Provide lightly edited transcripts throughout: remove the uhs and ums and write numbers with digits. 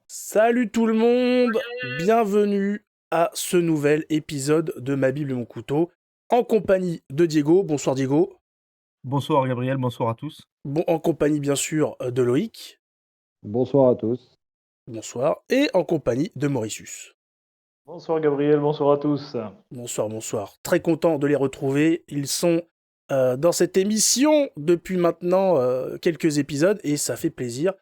Salut tout le monde, bienvenue à ce nouvel épisode de Ma Bible et mon couteau, en compagnie de Diego. Bonsoir Diego. Bonsoir Gabriel, bonsoir à tous. Bon, en compagnie bien sûr de Loïc. Bonsoir à tous. Bonsoir. Et en compagnie de Mauritius. Bonsoir Gabriel, bonsoir à tous. Bonsoir, bonsoir. Très content de les retrouver. Ils sont dans cette émission depuis maintenant quelques épisodes et ça fait plaisir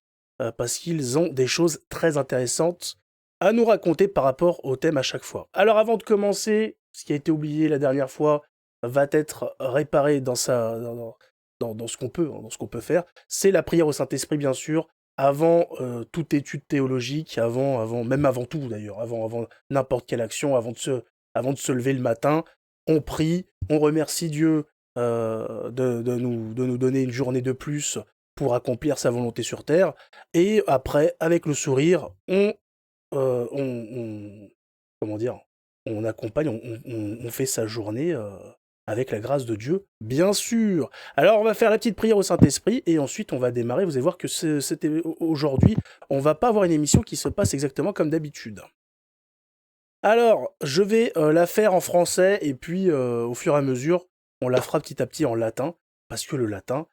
parce qu'ils ont des choses très intéressantes à nous raconter par rapport au thème à chaque fois. Alors avant de commencer, ce qui a été oublié la dernière fois va être réparé dans ce qu'on peut, dans ce qu'on peut faire. C'est la prière au Saint-Esprit bien sûr, avant toute étude théologique, même avant tout d'ailleurs, avant n'importe quelle action, avant de se lever le matin, on prie, on remercie Dieu de nous donner une journée de plus pour accomplir sa volonté sur terre. Et après, avec le sourire, comment dire, on accompagne, on fait sa journée avec la grâce de Dieu, bien sûr. Alors, on va faire la petite prière au Saint-Esprit et ensuite on va démarrer. Vous allez voir que aujourd'hui, on va pas avoir une émission qui se passe exactement comme d'habitude. Alors, je vais la faire en français et puis au fur et à mesure, on la fera petit à petit en latin, parce que le latin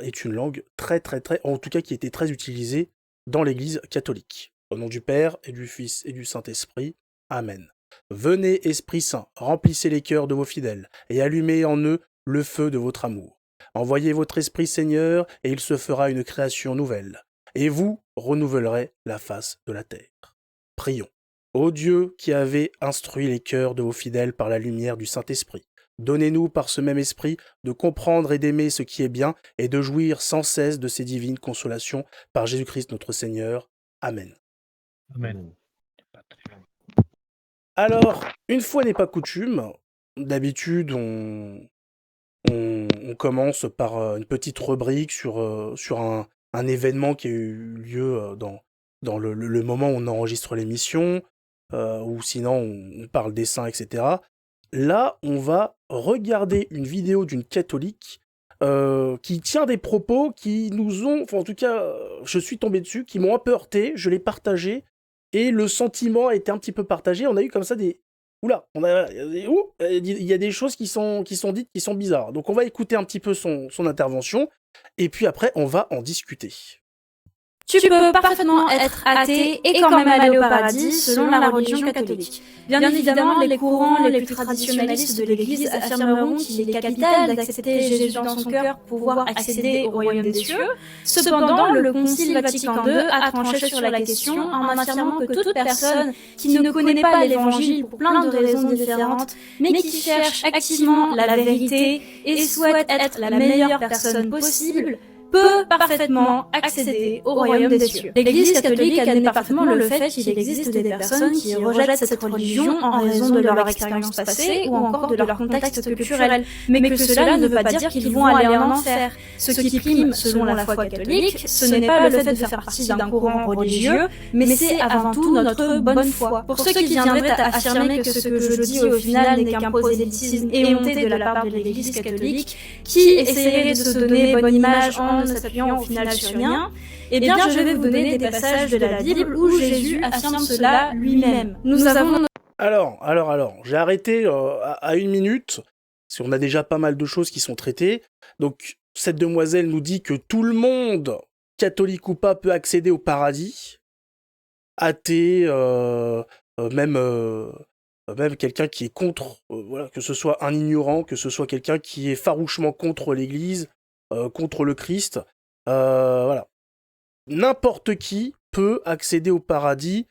est une langue très très très, en tout cas qui était très utilisée dans l'Église catholique. Au nom du Père et du Fils et du Saint-Esprit, Amen. Venez, Esprit Saint, remplissez les cœurs de vos fidèles et allumez en eux le feu de votre amour. Envoyez votre Esprit Seigneur et il se fera une création nouvelle, et vous renouvellerez la face de la terre. Prions. Ô Dieu qui avez instruit les cœurs de vos fidèles par la lumière du Saint-Esprit, donnez-nous par ce même esprit de comprendre et d'aimer ce qui est bien et de jouir sans cesse de ces divines consolations par Jésus-Christ notre Seigneur. Amen. Amen. Alors, une fois n'est pas coutume, d'habitude on commence par une petite rubrique sur un événement qui a eu lieu dans le moment où on enregistre l'émission, ou sinon on parle des saints, etc. Là, on va regarder une vidéo d'une catholique qui tient des propos qui nous ont, enfin en tout cas, je suis tombé dessus, qui m'ont un peu heurté, je l'ai partagé, et le sentiment a été un petit peu partagé. On a eu comme ça des... Oula, il y a des choses qui sont dites qui sont bizarres. Donc on va écouter un petit peu son intervention, et puis après on va en discuter. Tu peux parfaitement être athée et quand même aller au paradis selon la religion catholique. Bien évidemment, les courants les plus traditionnalistes de l'Église affirmeront qu'il est capital d'accepter Jésus dans son cœur pour pouvoir accéder au royaume des cieux. Cependant, le Concile Vatican II a tranché sur la question en affirmant que toute personne qui ne connaît pas l'Évangile pour plein de raisons différentes, mais qui cherche activement la vérité et souhaite être la meilleure personne possible, peut parfaitement accéder au royaume des cieux. L'Église catholique admet parfaitement le fait qu'il existe des personnes qui rejettent cette religion en raison de leur expérience passée ou encore de leur contexte culturel, mais que cela ne veut pas dire qu'ils vont aller en enfer. Ce qui prime, selon la foi catholique, ce n'est pas le fait de faire partie d'un courant religieux, mais c'est avant tout notre bonne foi. Pour ceux qui viendraient à affirmer que ce que je dis au final n'est qu'un prosélytisme éhonté de la part de l'Église catholique, qui essaierait de se donner bonne image en ne s'appuyant au final sur rien, eh bien je vais vous donner des passages de la Bible où Jésus affirme cela lui-même. Nous avons... Alors, j'ai arrêté à 1 minute, parce qu'on a déjà pas mal de choses qui sont traitées. Donc, cette demoiselle nous dit que tout le monde, catholique ou pas, peut accéder au paradis. Athée, même quelqu'un qui est contre, voilà, que ce soit un ignorant, que ce soit quelqu'un qui est farouchement contre l'Église, contre le Christ. Voilà. N'importe qui peut accéder au paradis,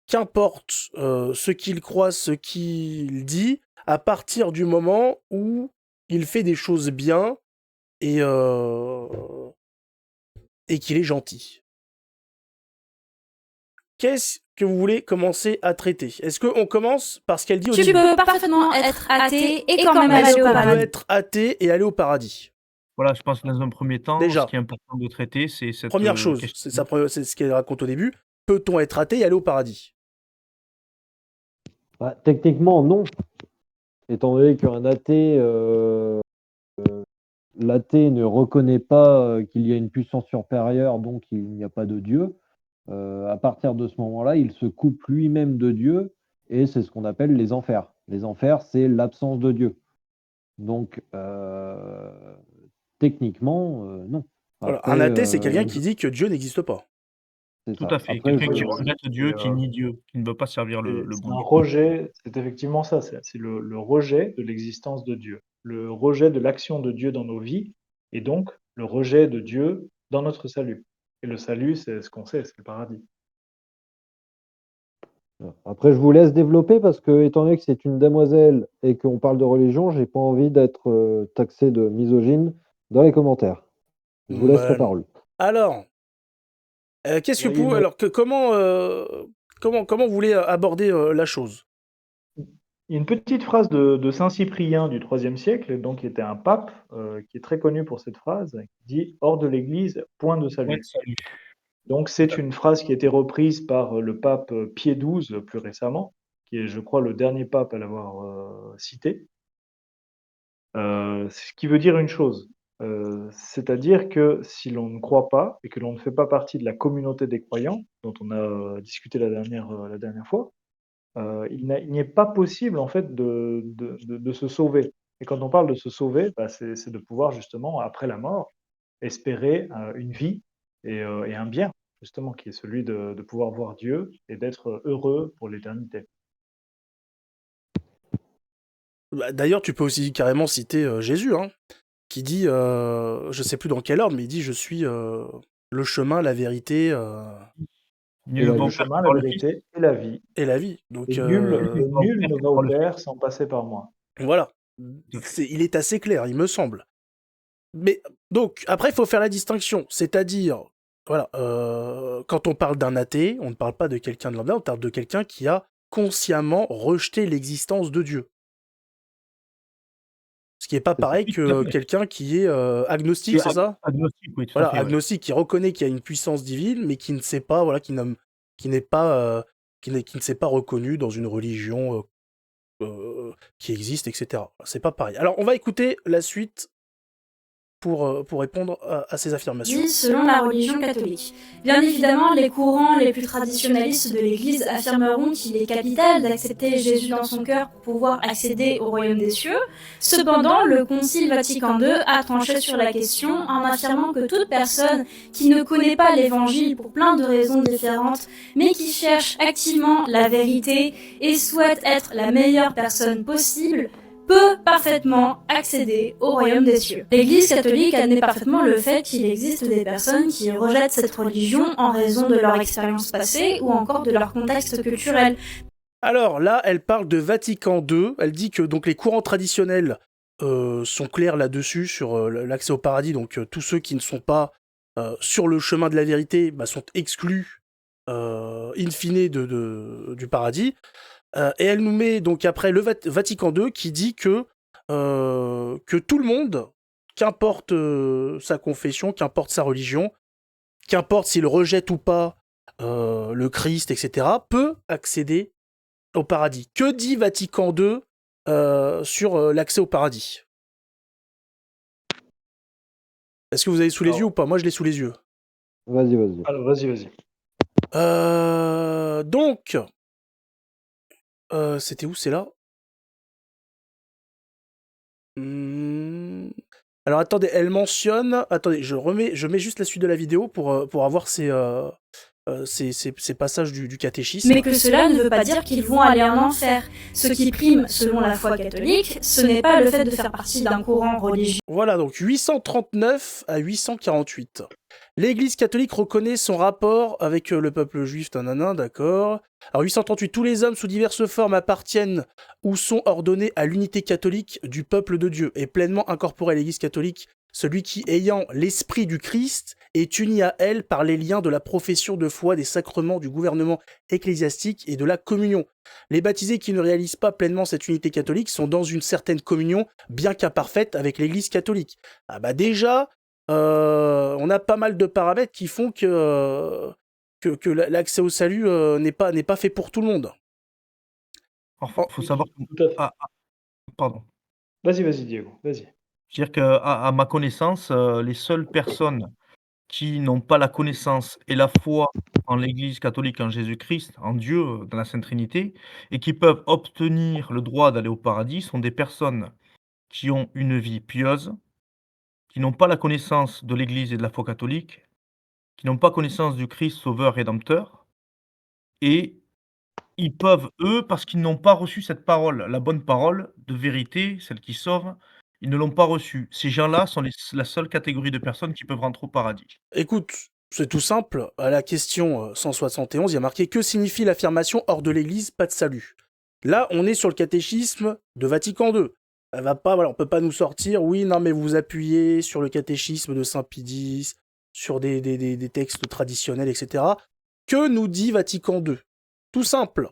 qu'importe ce qu'il croit, ce qu'il dit, à partir du moment où il fait des choses bien et qu'il est gentil. Qu'est-ce que vous voulez commencer à traiter? Est-ce qu'on commence par ce qu'elle dit au début? Tu peux parfaitement être athée et quand même aller au On peut paradis. être athée et aller au paradis. Voilà, je pense que dans un premier temps, Déjà. ce qui est important de traiter, c'est cette Première chose, question. c'est ce qu'elle raconte au début. Peut-on être athée et aller au paradis? Techniquement, non. Étant donné qu'un athée, l'athée ne reconnaît pas qu'il y a une puissance supérieure, donc il n'y a pas de Dieu. à partir de ce moment-là, il se coupe lui-même de Dieu et c'est ce qu'on appelle les enfers. Les enfers, c'est l'absence de Dieu. Donc, techniquement, non. Voilà, Après, un athée, c'est quelqu'un qui dit que Dieu n'existe pas. c'est Tout ça. à fait. Après, Quelqu'un qui je- rejette Dieu, qui nie Dieu, qui ne veut pas servir C'est le c'est bon un Dieu. rejet, c'est effectivement ça, c'est le rejet de l'existence de Dieu, le rejet de l'action de Dieu dans nos vies, et donc le rejet de Dieu dans notre salut. Et le salut, c'est ce qu'on sait, c'est le paradis. Après, je vous laisse développer parce que, étant donné que c'est une demoiselle et qu'on parle de religion, j'ai pas envie d'être taxé de misogyne dans les commentaires. Je vous laisse la Bah, non. parole. Alors, qu'est-ce que Alors, il y a vous... une- Alors, comment vous voulez aborder la chose? Il y a une petite phrase de Saint Cyprien du IIIe siècle, donc qui était un pape, qui est très connu pour cette phrase, qui dit: Hors de l'Église, point de Ouais, salut. salut. Donc c'est une phrase qui a été reprise par le pape Pie XII plus récemment, qui est, je crois, le dernier pape à l'avoir cité. Ce qui veut dire une chose, c'est-à-dire que si l'on ne croit pas et que l'on ne fait pas partie de la communauté des croyants, dont on a discuté la dernière fois, il n'est pas possible en fait de se sauver. Et quand on parle de se sauver, bah, c'est de pouvoir justement, après la mort, espérer une vie et un bien, justement, qui est celui de pouvoir voir Dieu et d'être heureux pour l'éternité. Bah, d'ailleurs, tu peux aussi carrément citer Jésus, hein, qui dit, je sais plus dans quel ordre, mais il dit, je suis le chemin, la vérité Nul ne Et va la au Le vie. Père chemin, que la par le Fils, vérité et la vie. et la vie. Et Donc, nul Père ne que va au par le Père sans passer par moi. voilà. Il est assez clair, il me semble. Mais donc, après, il faut faire la distinction. C'est-à-dire, voilà, quand on parle d'un athée, on ne parle pas de quelqu'un de lambda, on parle de quelqu'un qui a consciemment rejeté l'existence de Dieu. Ce qui n'est pas C'est ça. pareil Oui, tout à que fait. quelqu'un qui est agnostique, c'est ça? Agnostique, oui, tout Voilà, à fait. Ouais. agnostique, qui reconnaît qu'il y a une puissance divine, mais qui ne sait pas, voilà, qui n'est pas, qui ne s'est pas reconnu dans une religion qui existe, etc. C'est pas pareil. Alors, on va écouter la suite pour répondre à ces affirmations. Dit selon la religion catholique. Bien évidemment, les courants les plus traditionnalistes de l'Église affirmeront qu'il est capital d'accepter Jésus dans son cœur pour pouvoir accéder au royaume des cieux. Cependant, le Concile Vatican II a tranché sur la question en affirmant que toute personne qui ne connaît pas l'Évangile pour plein de raisons différentes, mais qui cherche activement la vérité et souhaite être la meilleure personne possible, peut parfaitement accéder au royaume des cieux. L'Église catholique admet parfaitement le fait qu'il existe des personnes qui rejettent cette religion en raison de leur expérience passée ou encore de leur contexte culturel. Alors là, elle parle de Vatican II. Elle dit que donc les courants traditionnels sont clairs là-dessus sur l'accès au paradis. Donc tous ceux qui ne sont pas sur le chemin de la vérité sont exclus in fine du paradis. Et elle nous met donc après le Vatican II qui dit que tout le monde, qu'importe sa confession, qu'importe sa religion, qu'importe s'il rejette ou pas le Christ, etc., peut accéder au paradis. Que dit Vatican II sur l'accès au paradis? Est-ce que vous avez sous les yeux ou pas? Moi, je l'ai sous les yeux. Vas-y, vas-y. Alors, vas-y. Donc, c'était où? C'est là. Alors attendez, elle mentionne. Attendez, je mets juste la suite de la vidéo pour avoir ces passages du catéchisme. Mais que cela ne veut pas dire qu'ils vont aller en enfer. Ce qui prime, selon la foi catholique, ce n'est pas le fait de faire partie d'un courant religieux. Voilà, donc 839 à 848. L'Église catholique reconnaît son rapport avec le peuple juif, d'accord. Alors 838, tous les hommes sous diverses formes appartiennent ou sont ordonnés à l'unité catholique du peuple de Dieu et pleinement incorporé à l'Église catholique, celui qui, ayant l'esprit du Christ, est uni à elle par les liens de la profession de foi, des sacrements, du gouvernement ecclésiastique et de la communion. Les baptisés qui ne réalisent pas pleinement cette unité catholique sont dans une certaine communion, bien qu'imparfaite, avec l'Église catholique. Ah bah déjà, on a pas mal de paramètres qui font que l'accès au salut n'est pas fait pour tout le monde. Alors, faut savoir que... Tout à fait. Pardon. Vas-y, Diego, vas-y. Je veux dire qu'à ma connaissance, les seules personnes qui n'ont pas la connaissance et la foi en l'Église catholique, en Jésus-Christ, en Dieu, dans la Sainte Trinité, et qui peuvent obtenir le droit d'aller au paradis sont des personnes qui ont une vie pieuse, qui n'ont pas la connaissance de l'Église et de la foi catholique, qui n'ont pas connaissance du Christ sauveur rédempteur, et ils peuvent, eux, parce qu'ils n'ont pas reçu cette parole, la bonne parole de vérité, celle qui sauve, ils ne l'ont pas reçue. Ces gens-là sont la seule catégorie de personnes qui peuvent rentrer au paradis. Écoute, c'est tout simple. À la question 171, il y a marqué que signifie l'affirmation hors de l'Église, pas de salut. Là, on est sur le catéchisme de Vatican II. Elle va pas, voilà, on peut pas nous sortir. Oui, non, mais vous appuyez sur le catéchisme de Saint Pie X, sur des textes traditionnels, etc. Que nous dit Vatican II? Tout simple.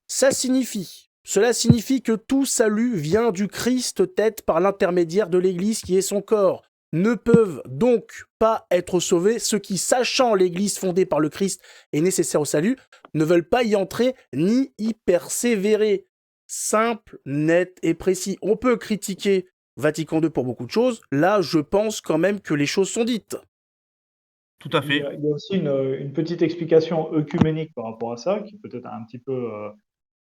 Cela signifie que tout salut vient du Christ tête par l'intermédiaire de l'Église qui est son corps. Ne peuvent donc pas être sauvés ceux qui, sachant l'Église fondée par le Christ est nécessaire au salut, ne veulent pas y entrer ni y persévérer. Simple, net et précis. On peut critiquer Vatican II pour beaucoup de choses. Là, je pense quand même que les choses sont dites. Tout à Il y fait. a, il y a aussi une petite explication œcuménique par rapport à ça, qui peut être un petit peu,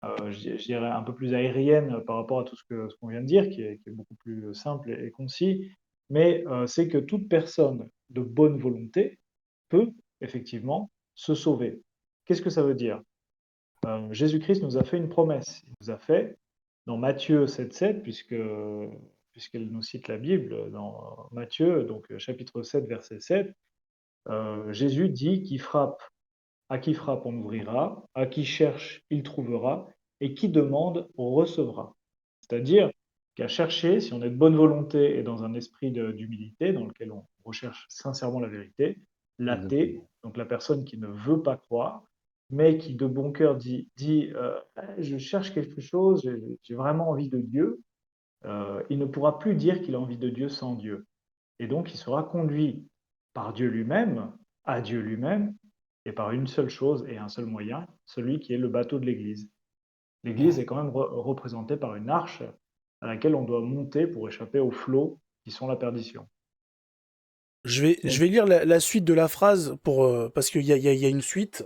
je dirais, un peu plus aérienne par rapport à tout ce qu'on vient de dire, qui est beaucoup plus simple et concis. Mais c'est que toute personne de bonne volonté peut effectivement se sauver. Qu'est-ce que ça veut dire? Jésus-Christ nous a fait une promesse. Il nous a fait, dans Matthieu 7,7, puisqu'elle nous cite la Bible, dans Matthieu, donc chapitre 7, verset 7, Jésus dit qui frappe, à qui frappe on ouvrira, à qui cherche il trouvera, et qui demande on recevra. C'est-à-dire qu'à chercher, si on est de bonne volonté et dans un esprit d'humilité, dans lequel on recherche sincèrement la vérité, l'athée, donc la personne qui ne veut pas croire, mais qui de bon cœur dit je cherche quelque chose, j'ai vraiment envie de Dieu, il ne pourra plus dire qu'il a envie de Dieu sans Dieu. Et donc il sera conduit par Dieu lui-même, à Dieu lui-même, et par une seule chose et un seul moyen, celui qui est le bateau de l'Église. L'Église est quand même représentée par une arche à laquelle on doit monter pour échapper aux flots qui sont la perdition. Je vais lire la suite de la phrase parce qu'il y a une suite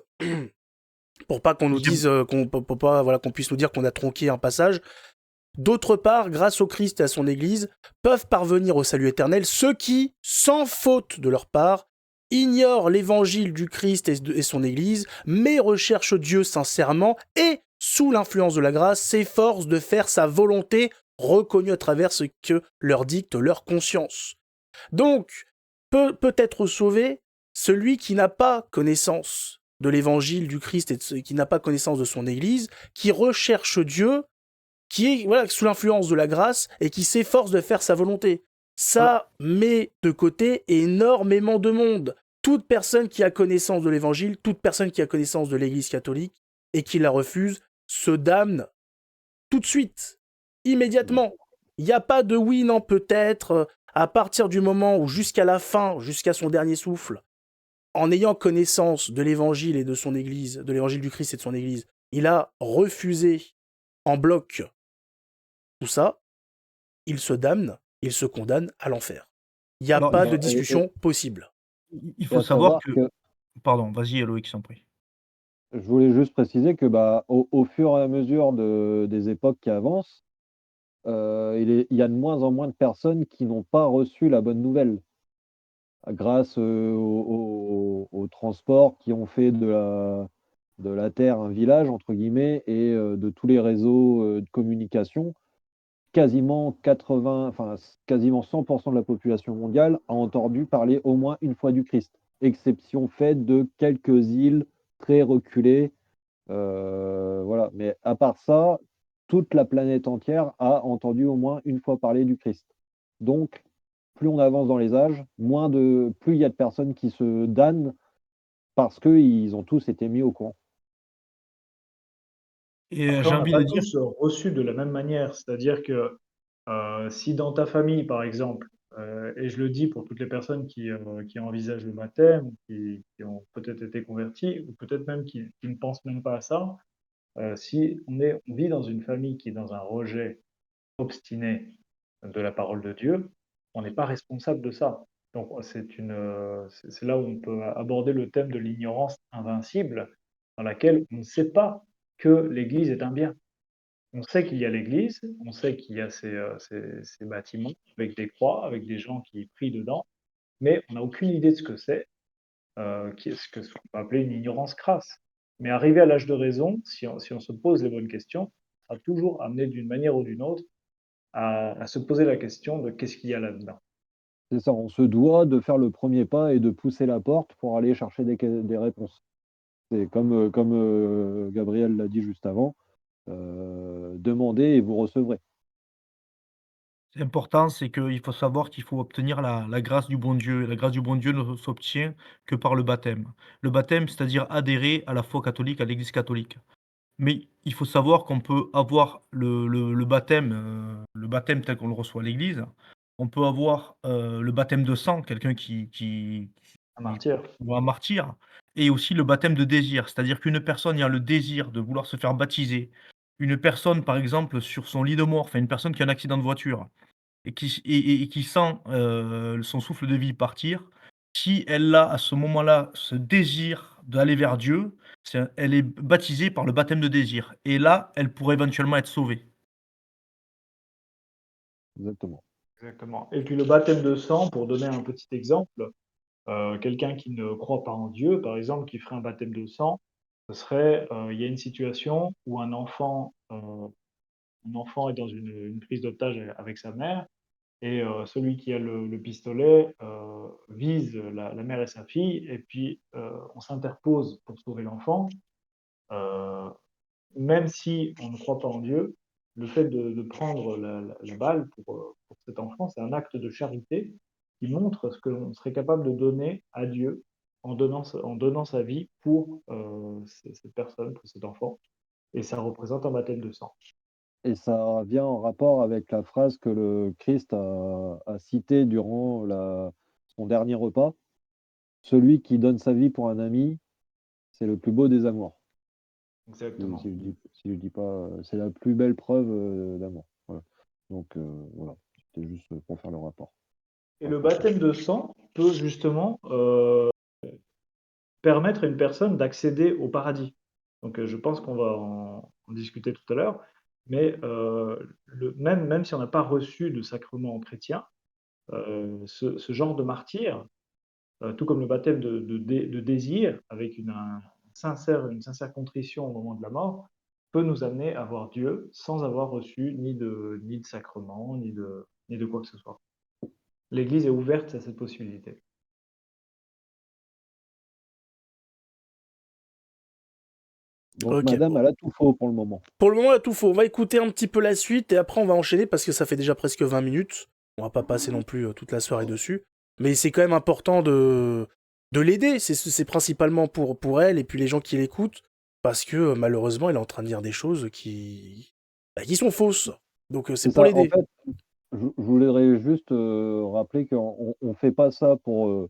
pour pas qu'on nous dise pour pas voilà qu'on puisse nous dire qu'on a tronqué un passage. D'autre part, grâce au Christ et à son Église, peuvent parvenir au salut éternel ceux qui, sans faute de leur part, ignorent l'évangile du Christ et son Église, mais recherchent Dieu sincèrement et, sous l'influence de la grâce, s'efforcent de faire sa volonté reconnue à travers ce que leur dicte leur conscience. Donc, peut être sauvé celui qui n'a pas connaissance de l'évangile du Christ et qui n'a pas connaissance de son Église, qui recherche Dieu, qui est voilà, sous l'influence de la grâce et qui s'efforce de faire sa volonté. Ça met de côté énormément de monde. Toute personne qui a connaissance de l'évangile, toute personne qui a connaissance de l'Église catholique et qui la refuse, se damne tout de suite, immédiatement. Il n'y a pas de oui, non, peut-être, à partir du moment où jusqu'à la fin, jusqu'à son dernier souffle, en ayant connaissance de l'évangile et de son Église, de l'évangile du Christ et de son Église, il a refusé en bloc tout ça, il se damne, il se condamne à l'enfer. Il n'y a pas de discussion possible. Il faut savoir que... que Pardon, vas-y Loïc, s'en prie. je voulais juste préciser que au fur et à mesure des époques qui avancent, il y a de moins en moins de personnes qui n'ont pas reçu la bonne nouvelle. Grâce aux transports qui ont fait de la Terre un village, entre guillemets, et de tous les réseaux de communication, quasiment 100% de la population mondiale a entendu parler au moins une fois du Christ, exception faite de quelques îles très reculées. Voilà. Mais à part ça, toute la planète entière a entendu au moins une fois parler du Christ. Donc, plus on avance dans les âges, plus il y a de personnes qui se damnent parce qu'ils ont tous été mis au courant. Et Après, j'ai on n'a envie pas de dire... tous reçu de la même manière. C'est-à-dire que si dans ta famille, par exemple, et je le dis pour toutes les personnes qui envisagent le baptême, qui ont peut-être été converties, ou peut-être même qui ne pensent même pas à ça, si on vit dans une famille qui est dans un rejet obstiné de la parole de Dieu, on n'est pas responsable de ça. Donc c'est là où on peut aborder le thème de l'ignorance invincible, dans laquelle on ne sait pas que l'Église est un bien. On sait qu'il y a l'Église, on sait qu'il y a ces bâtiments avec des croix, avec des gens qui prient dedans, mais on n'a aucune idée de ce que c'est, ce qu'on peut appeler une ignorance crasse. Mais arrivé à l'âge de raison, si on se pose les bonnes questions, on sera toujours amené d'une manière ou d'une autre à se poser la question de qu'est-ce qu'il y a là-dedans. C'est ça, on se doit de faire le premier pas et de pousser la porte pour aller chercher des réponses. C'est comme Gabriel l'a dit juste avant, demandez et vous recevrez. C'est important, c'est qu'il faut savoir qu'il faut obtenir la grâce du bon Dieu et la grâce du bon Dieu ne s'obtient que par le baptême. Le baptême, c'est-à-dire adhérer à la foi catholique, à l'Église catholique. Mais il faut savoir qu'on peut avoir le baptême tel qu'on le reçoit à l'église. On peut avoir, le baptême de sang, quelqu'un Un qui martyr. ou un martyr et aussi le baptême de désir. C'est-à-dire qu'une personne ayant le désir de vouloir se faire baptiser, une personne, par exemple, sur son lit de mort, enfin une personne qui a un accident de voiture et qui sent, son souffle de vie partir, si elle a à ce moment-là ce désir d'aller vers Dieu, elle est baptisée par le baptême de désir et là, elle pourrait éventuellement être sauvée. Exactement. Exactement. Et puis le baptême de sang, pour donner un petit exemple, quelqu'un qui ne croit pas en Dieu, par exemple, qui ferait un baptême de sang, ce serait, il y a une situation où un enfant est dans une prise d'otage avec sa mère et celui qui a le pistolet vise la mère et sa fille, et puis on s'interpose pour sauver l'enfant. Euh, Même si on ne croit pas en Dieu, le fait de prendre la balle pour cet enfant, c'est un acte de charité qui montre ce que l'on serait capable de donner à Dieu en donnant sa vie pour cette personne, pour cet enfant. Et ça représente un baptême de sang. Et ça vient en rapport avec la phrase que le Christ a citée durant son dernier repas: «Celui qui donne sa vie pour un ami, c'est le plus beau des amours». Exactement. Si je dis pas, c'est la plus belle preuve, d'amour. Voilà. Donc voilà, c'était juste pour faire le rapport. Et le baptême de sang peut justement permettre à une personne d'accéder au paradis. Donc je pense qu'on va en discuter tout à l'heure, mais même si on n'a pas reçu de sacrement chrétien, ce genre de martyr, tout comme le baptême de désir, avec une sincère contrition au moment de la mort, peut nous amener à voir Dieu sans avoir reçu ni de sacrement, ni de quoi que ce soit. L'Église est ouverte à cette possibilité. Donc Ok. madame, elle a tout faux pour le moment. Pour le moment, là, tout faux. On va écouter un petit peu la suite et après, on va enchaîner parce que ça fait déjà presque 20 minutes. On va pas passer non plus toute la soirée dessus. Mais c'est quand même important de l'aider. C'est principalement pour elle et puis les gens qui l'écoutent. Parce que malheureusement, elle est en train de dire des choses qui sont fausses. Donc C'est c'est pour ça, en l'aider. fait, je voudrais juste, rappeler qu'on fait pas ça pour,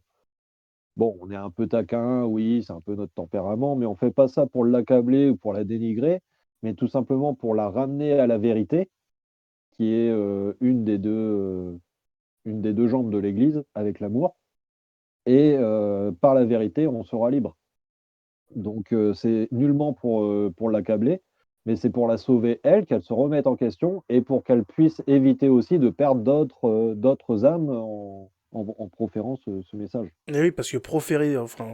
bon, on est un peu taquin, oui, c'est un peu notre tempérament, mais on fait pas ça pour l'accabler ou pour la dénigrer, mais tout simplement pour la ramener à la vérité, qui est, une des 2 jambes de l'église avec l'amour, et par la vérité, on sera libre. Donc c'est nullement pour l'accabler, mais c'est pour la sauver elle, qu'elle se remette en question et pour qu'elle puisse éviter aussi de perdre d'autres âmes en proférant ce message. Et oui, parce que proférer, enfin,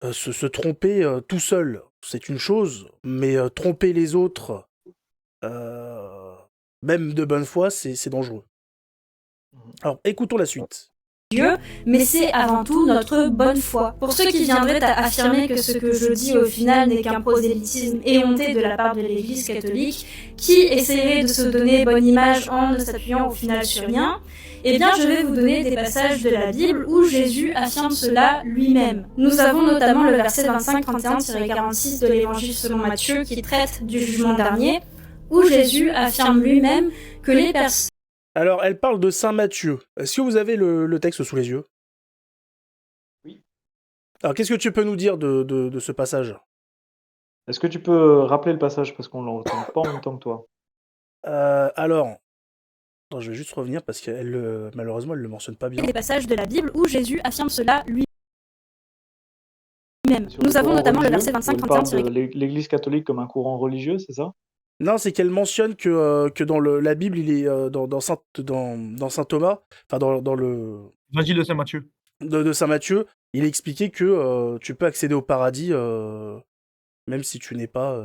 se tromper tout seul, c'est une chose. Mais tromper les autres, euh, même de bonne foi, c'est dangereux. Alors, écoutons la suite. Dieu, mais c'est avant tout notre bonne foi. Pour ceux qui viendraient à affirmer que ce que je dis au final n'est qu'un prosélytisme éhonté de la part de l'Église catholique, qui essaierait de se donner bonne image en ne s'appuyant au final sur rien, eh bien je vais vous donner des passages de la Bible où Jésus affirme cela lui-même. Nous avons notamment le verset 25-31-46 de l'Évangile selon Matthieu qui traite du jugement dernier, où Jésus affirme lui-même que les personnes... Alors, elle parle de Saint Matthieu. Est-ce que vous avez le texte sous les yeux? Oui. Alors, qu'est-ce que tu peux nous dire de ce passage? Est-ce que tu peux rappeler le passage parce qu'on ne l'entend pas en même temps que toi? Alors, Attends, je vais juste revenir parce qu'elle, malheureusement, elle le mentionne pas bien. des passages de la Bible où Jésus affirme cela lui-même. Sur le Nous avons courant notamment le religieux, verset où elle parle 25-31 de l'Église catholique comme un courant religieux, c'est ça? Non, c'est qu'elle mentionne que dans la Bible, il est dans Saint Thomas, enfin dans le Évangile de Saint Matthieu. de Saint Matthieu, il est expliqué que tu peux accéder au paradis même si tu n'es pas.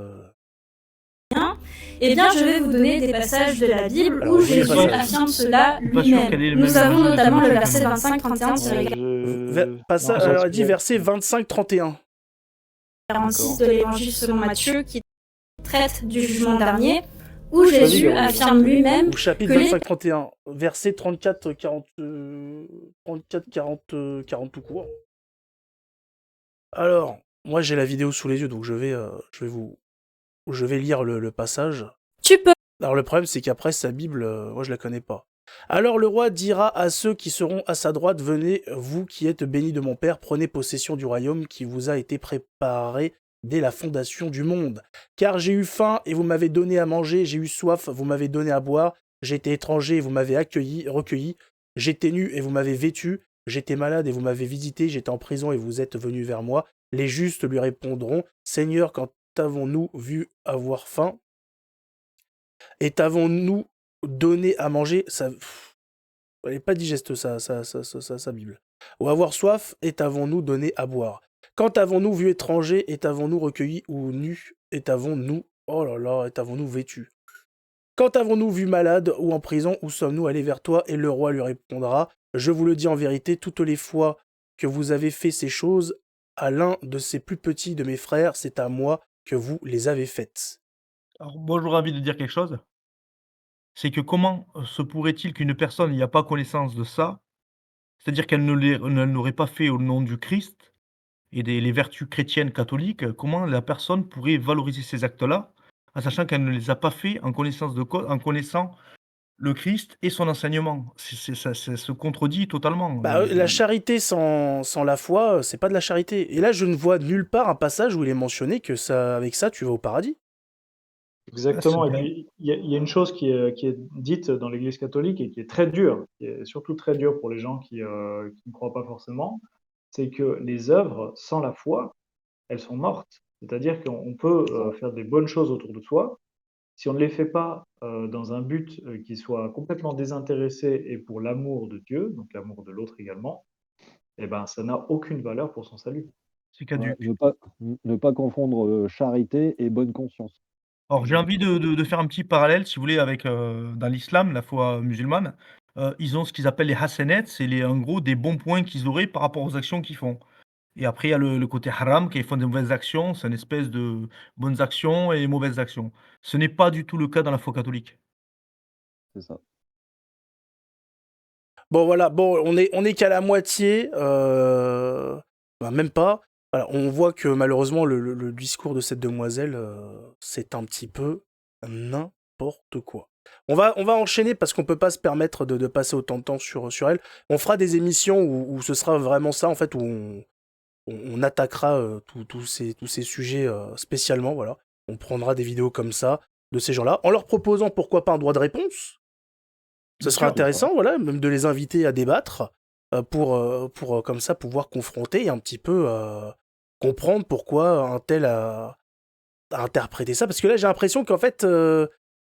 Eh bien, je vais vous donner des passages de la Bible Alors, où je sais Jésus pas ça. affirme cela Je suis pas sûr qu'elle ait lui-même. le Nous même avons évangile notamment que le moi. verset 25-31 Alors, elle dit ouais. verset 25-31. 46 de l'évangile selon Matthieu qui traite du jugement dernier, où Vas-y, Jésus Gabriel. affirme lui-même Ou chapitre que les 25-31, verset 34-40, 34-40 tout court. Alors, moi j'ai la vidéo sous les yeux, donc je vais lire le passage. tu peux Alors le problème c'est qu'après sa Bible, moi je la connais pas. Alors le roi dira à ceux qui seront à sa droite, venez, vous qui êtes bénis de mon Père, prenez possession du royaume qui vous a été préparé dès la fondation du monde. Car j'ai eu faim et vous m'avez donné à manger, j'ai eu soif, vous m'avez donné à boire, j'étais étranger et vous m'avez recueilli, j'étais nu et vous m'avez vêtu, j'étais malade et vous m'avez visité, j'étais en prison et vous êtes venus vers moi. Les justes lui répondront, Seigneur, quand t'avons-nous vu avoir faim et t'avons-nous donné à manger ça... Elle n'est pas digeste, sa Bible. Ou avoir soif, et t'avons-nous donné à boire. Quand avons-nous vu étranger, et t'avons-nous recueilli, ou nu, et t'avons-nous... Oh là là, et t'avons-nous vêtu. Quand avons-nous vu malade, ou en prison, où sommes-nous allés vers toi? Et le roi lui répondra, je vous le dis en vérité, toutes les fois que vous avez fait ces choses à l'un de ces plus petits de mes frères, c'est à moi que vous les avez faites. Alors moi, j'aurais envie de dire quelque chose. C'est que comment, se pourrait-il qu'une personne n'ait pas connaissance de ça? C'est-à-dire qu'elle ne l'aurait pas fait au nom du Christ et des les vertus chrétiennes catholiques, comment la personne pourrait valoriser ces actes-là, en sachant qu'elle ne les a pas fait en connaissance de cause, en connaissant le Christ et son enseignement? Ça se contredit totalement. Bah, la charité sans la foi, c'est pas de la charité. Et là, je ne vois nulle part un passage où il est mentionné que ça, avec ça, tu vas au paradis. Exactement. Ah, Et puis, il y a une chose qui est dite dans l'Église catholique et qui est très dure, qui est surtout très dure pour les gens qui ne croient pas forcément, c'est que les œuvres sans la foi, elles sont mortes. C'est-à-dire qu'on peut faire des bonnes choses autour de soi. Si on ne les fait pas dans un but qui soit complètement désintéressé et pour l'amour de Dieu, donc l'amour de l'autre également, eh ben, ça n'a aucune valeur pour son salut. c'est Ouais, caduc. ne pas confondre, charité et bonne conscience. Alors j'ai envie de faire un petit parallèle, si vous voulez, avec, dans l'islam, la foi musulmane. Ils ont ce qu'ils appellent les hasanats, c'est les en gros des bons points qu'ils auraient par rapport aux actions qu'ils font. Et après il y a le côté haram, qui font des mauvaises actions, c'est une espèce de bonnes actions et mauvaises actions. Ce n'est pas du tout le cas dans la foi catholique. C'est ça. Bon, voilà, bon, on est qu'à la moitié, bah, même pas. Voilà, on voit que malheureusement, le discours de cette demoiselle, c'est un petit peu n'importe quoi. On va enchaîner parce qu'on peut pas se permettre de passer autant de temps sur elle. On fera des émissions où ce sera vraiment ça, en fait, où on attaquera tous ces sujets spécialement, voilà. On prendra des vidéos comme ça, de ces gens-là, en leur proposant pourquoi pas un droit de réponse. Ce Bien sera sûr. intéressant, voilà, même de les inviter à débattre pour comme ça pouvoir confronter et un petit peu comprendre pourquoi un tel a interprété ça. Parce que là, j'ai l'impression qu'en fait,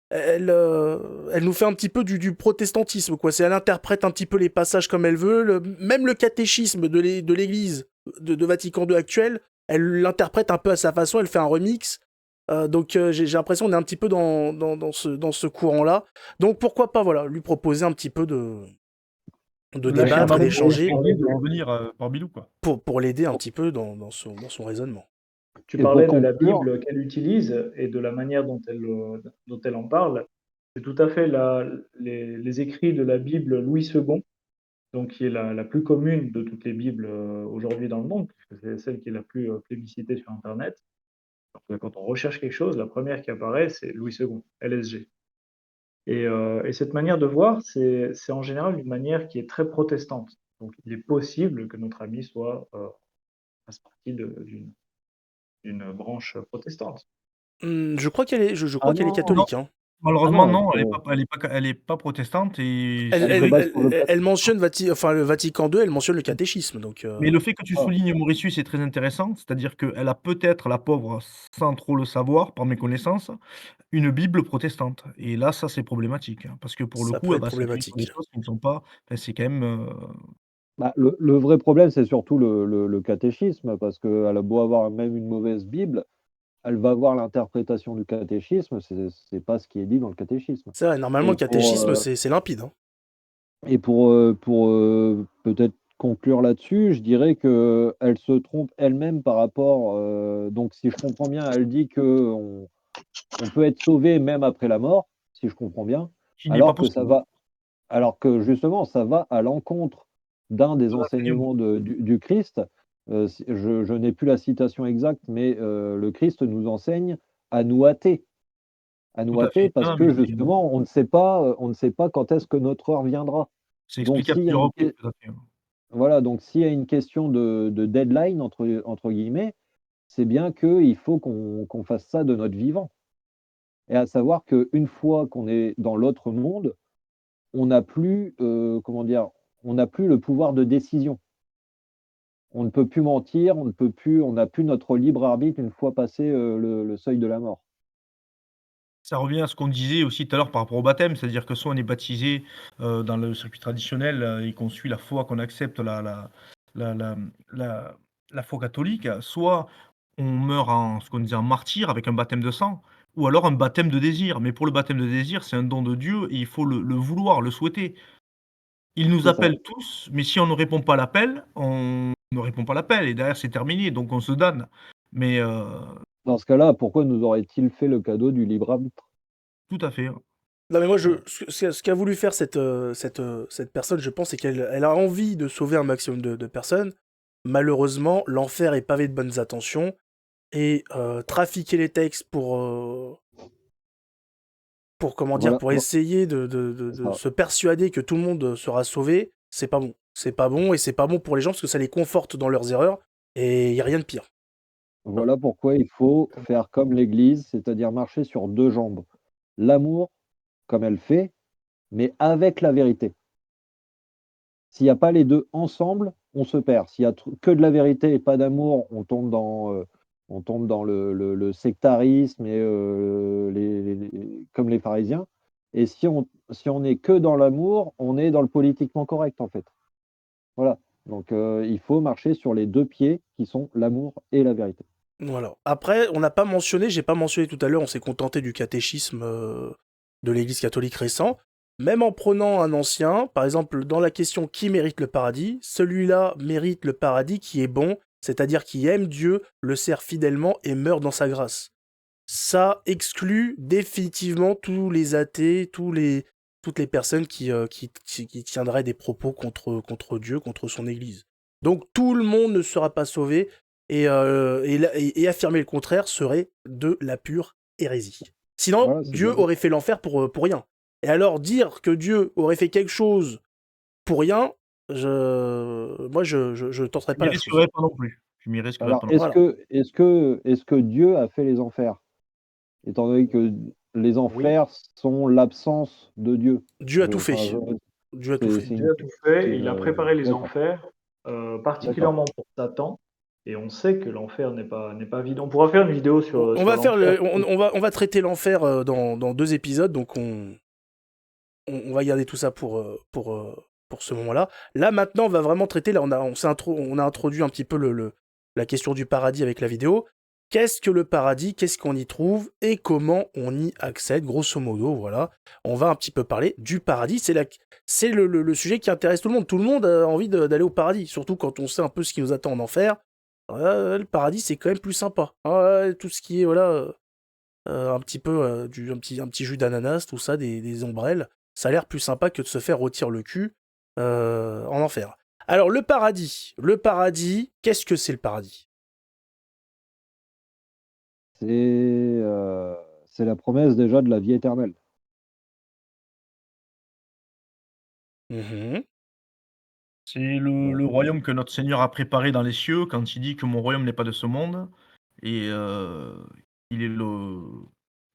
elle nous fait un petit peu du protestantisme, quoi. Elle interprète un petit peu les passages comme elle veut. Même le catéchisme de l'Église de Vatican II actuel, elle l'interprète un peu à sa façon, elle fait un remix. Donc j'ai l'impression qu'on est un petit peu dans ce courant-là. Donc pourquoi pas, voilà, lui proposer un petit peu de Lâcher un débattre, ballon d'échanger pour lui de revenir, par Bilou, quoi. pour l'aider un petit peu dans son raisonnement. Tu Et pour parlais de la conclure Bible qu'elle utilise et de la manière dont elle en parle. C'est tout à fait les écrits de la Bible Louis II, donc qui est la plus commune de toutes les Bibles aujourd'hui dans le monde, puisque c'est celle qui est la plus plébiscitée sur Internet. Donc, quand on recherche quelque chose, la première qui apparaît, c'est Louis II, LSG. Et cette manière de voir, c'est en général une manière qui est très protestante. Donc, il est possible que notre ami fasse partie d'une branche protestante. Je crois qu'elle est, je Ah crois qu'elle est non! catholique, hein. Ah Malheureusement non, non, elle est pas protestante et Elle, elle c'est se elle, vrai que base elle, sur le elle catéchisme. mentionne le Vatican II, elle mentionne le catéchisme. Donc, mais le fait que tu Voilà. soulignes Mauritius est très intéressant, c'est-à-dire qu'elle a peut-être, la pauvre, sans trop le savoir, par mes connaissances, une Bible protestante et là, ça, c'est problématique, hein, parce que pour le ça coup, peut elle être va s'appuyer sur des problématique. choses qui ne sont pas enfin, c'est quand même, Bah, le vrai problème, c'est surtout le catéchisme, parce qu'elle a beau avoir même une mauvaise Bible, elle va voir l'interprétation du catéchisme, c'est pas ce qui est dit dans le catéchisme. C'est vrai, normalement, Et le catéchisme, c'est limpide. Hein. peut-être conclure là-dessus, je dirais qu'elle se trompe elle-même par rapport, donc si je comprends bien, elle dit qu'on peut être sauvé même après la mort, si je comprends bien, qui n'est pas alors que ça possible. va alors que justement, ça va à l'encontre d'un des De l'enseignement. enseignements du Christ. Si je n'ai plus la citation exacte, mais le Christ nous enseigne à nous hâter, Tout à fait. parce Non, mais que justement, on ne sait pas quand est-ce que notre heure viendra. c'est Donc expliqué à s'il y a plusieurs une reprises, ques tout à fait, ouais. voilà, donc s'il y a une question de «deadline» entre guillemets, c'est bien qu'il faut qu'on fasse ça de notre vivant. Et à savoir qu'une fois qu'on est dans l'autre monde, on n'a plus, comment dire? On n'a plus le pouvoir de décision. On ne peut plus mentir, on n'a plus notre libre arbitre une fois passé, le seuil de la mort. Ça revient à ce qu'on disait aussi tout à l'heure par rapport au baptême, c'est-à-dire que soit on est baptisé, dans le circuit traditionnel, et qu'on suit la foi, qu'on accepte la la, mmh, la la foi catholique, soit on meurt en ce qu'on disait en martyr avec un baptême de sang ou alors un baptême de désir. Mais pour le baptême de désir, c'est un don de Dieu et il faut le vouloir, le souhaiter. Il nous C'est ça. appelle tous, mais si on ne répond pas à l'appel, on ne répond pas à l'appel et derrière c'est terminé, donc on se damne. Mais Dans ce cas-là, pourquoi nous aurait-il fait le cadeau du libre arbitre? tout à fait. Non, mais moi, Voilà. ce qu'a voulu faire cette personne, je pense, c'est qu'elle a envie de sauver un maximum de personnes. Malheureusement, l'enfer est pavé de bonnes intentions. Et trafiquer les textes pour comment dire, Voilà, pour essayer c'est de ça. se persuader que tout le monde sera sauvé, c'est pas bon. C'est pas bon et c'est pas bon pour les gens parce que ça les conforte dans leurs erreurs et il n'y a rien de pire. Voilà pourquoi il faut faire comme l'Église, c'est-à-dire marcher sur 2 jambes. L'amour, comme elle fait, mais avec la vérité. S'il y a pas les 2 ensemble, on se perd. S'il y a que de la vérité et pas d'amour, on tombe dans le sectarisme et comme les pharisiens. Et si on est que dans l'amour, on est dans le politiquement correct, en fait. Voilà. Donc il faut marcher sur les 2 pieds qui sont l'amour et la vérité. Voilà. Après, on n'a pas mentionné, j'ai pas mentionné tout à l'heure, on s'est contenté du catéchisme de l'Église catholique récent. Même en prenant un ancien, par exemple, dans la question qui mérite le paradis, celui-là mérite le paradis qui est bon, c'est-à-dire qui aime Dieu, le sert fidèlement et meurt dans sa grâce. Ça exclut définitivement tous les athées, toutes les personnes qui tiendraient des propos contre Dieu, contre son Église. Donc tout le monde ne sera pas sauvé et affirmer le contraire serait de la pure hérésie. Sinon, Voilà, c'est Dieu bien. aurait fait l'enfer pour rien. Et alors dire que Dieu aurait fait quelque chose pour rien, moi je tenterai Je pas m'y la chose. risquerais pas non plus. Je m'y risquerais Alors pas non plus. est-ce Voilà. que est-ce que est-ce que Dieu a fait les enfers? Étant donné que les Oui, enfers sont l'absence de Dieu. Dieu a tout fait. Enfin, Dieu a tout fait. c'est Dieu une a tout fait c'est et une, il a préparé les d'accord, enfers, d'accord. particulièrement pour Satan. Et on sait que l'enfer n'est pas vide. On pourra faire une vidéo On sur va faire l'enfer. on va traiter l'enfer dans 2 épisodes, donc on va garder tout ça pour ce moment-là. Là maintenant, on va vraiment traiter. Là, on a introduit un petit peu la question du paradis avec la vidéo. Qu'est-ce que le paradis? Qu'est-ce qu'on y trouve? Et comment on y accède? Grosso modo, voilà. On va un petit peu parler du paradis. C'est le sujet qui intéresse tout le monde. Tout le monde a envie d'aller au paradis, surtout quand on sait un peu ce qui nous attend en enfer. Le paradis, c'est quand même plus sympa. Tout ce qui est, voilà, un petit peu un petit jus d'ananas, tout ça, des ombrelles. Ça a l'air plus sympa que de se faire rôtir le cul en enfer. Alors le paradis, qu'est-ce que c'est le paradis? C'est la promesse déjà de la vie éternelle. C'est le Donc royaume que notre Seigneur a préparé dans les cieux quand il dit que mon royaume n'est pas de ce monde et il est le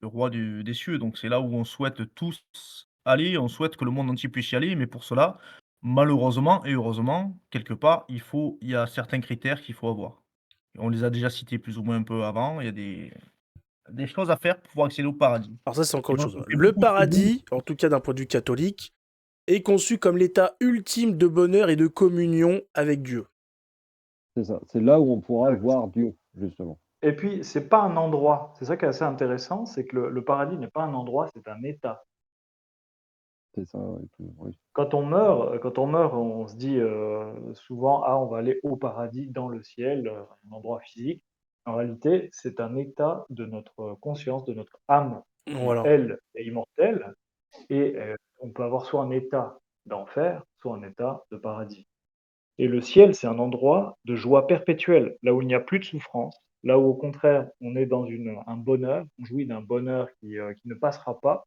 le roi des cieux. Donc c'est là où on souhaite tous aller, on souhaite que le monde entier puisse y aller, mais pour cela, malheureusement et heureusement, quelque part, il y a certains critères qu'il faut avoir. On les a déjà cités plus ou moins un peu avant. Il y a des choses à faire pour pouvoir accéder au paradis. Alors ça, c'est encore Et autre moi, chose. ça me fait Le beaucoup trop doux. paradis, en tout cas d'un point de vue catholique, est conçu comme l'état ultime de bonheur et de communion avec Dieu. C'est ça. C'est là où on pourra Exact. voir Dieu, justement. Et puis, c'est pas un endroit. C'est ça qui est assez intéressant, c'est que le paradis n'est pas un endroit, c'est un état. C'est ça, ouais, oui. Quand on meurt, on se dit souvent, ah, on va aller au paradis, dans le ciel, un endroit physique. En réalité, c'est un état de notre conscience, de notre âme, qui, Voilà. elle, est immortelle. Et on peut avoir soit un état d'enfer, soit un état de paradis. Et le ciel, c'est un endroit de joie perpétuelle, là où il n'y a plus de souffrance, là où au contraire, on est dans un bonheur, on jouit d'un bonheur qui ne passera pas,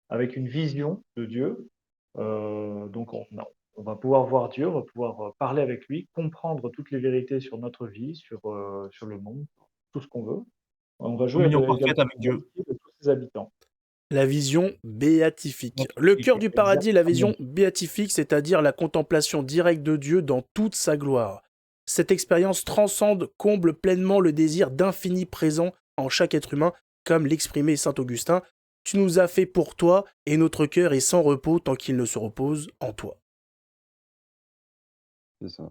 avec une vision de Dieu. Donc on va pouvoir voir Dieu, on va pouvoir parler avec lui, comprendre toutes les vérités sur notre vie, sur le monde, tout ce qu'on veut. On va jouir Communion également parfaite avec de Dieu. l'amitié de tous ses habitants. La vision béatifique. Le cœur Magnifique, du paradis est la Exactement. vision béatifique, c'est-à-dire la contemplation directe de Dieu dans toute sa gloire. Cette expérience transcende, comble pleinement le désir d'infini présent en chaque être humain, comme l'exprimait saint Augustin. Tu nous as fait pour toi, et notre cœur est sans repos tant qu'il ne se repose en toi. C'est ça.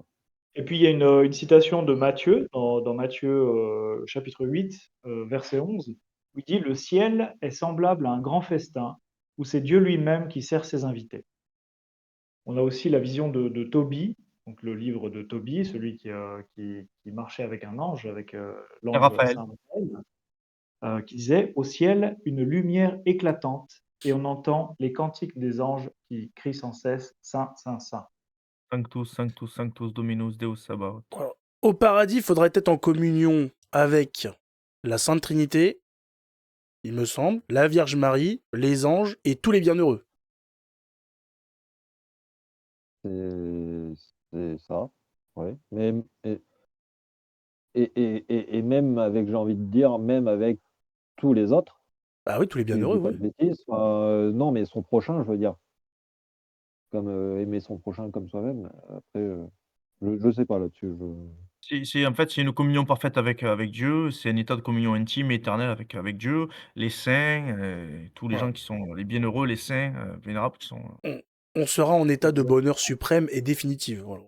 Et puis il y a une citation de Matthieu, dans Matthieu chapitre 8, verset 11, où il dit: Le ciel est semblable à un grand festin, où c'est Dieu lui-même qui sert ses invités. On a aussi la vision de Tobie, donc le livre de Tobie, celui qui marchait avec un ange, avec Et l'ange Raphaël. Saint Raphaël, qui disait: Au ciel, une lumière éclatante, et on entend les cantiques des anges qui crient sans cesse: Saint, Saint, Saint. Sanctus, Sanctus, Sanctus Dominus Deus Sabaoth. Alors, au paradis, il faudrait être en communion avec la Sainte Trinité, il me semble, la Vierge Marie, les anges et tous les bienheureux. C'est ça, ouais. Mais et même avec, j'ai envie de dire, même avec tous les autres, Ah oui, tous les si je bienheureux, dis pas oui. de bêtises, non, mais son prochain, je veux dire, comme, aimer son prochain comme soi-même. Après, je sais pas là-dessus, C'est une communion parfaite avec Dieu, c'est un état de communion intime et éternelle avec Dieu, les saints, tous les Voilà. gens qui sont les bienheureux, les saints, vénérables qui sont, On sera en état de Exact. bonheur suprême et définitif. Voilà.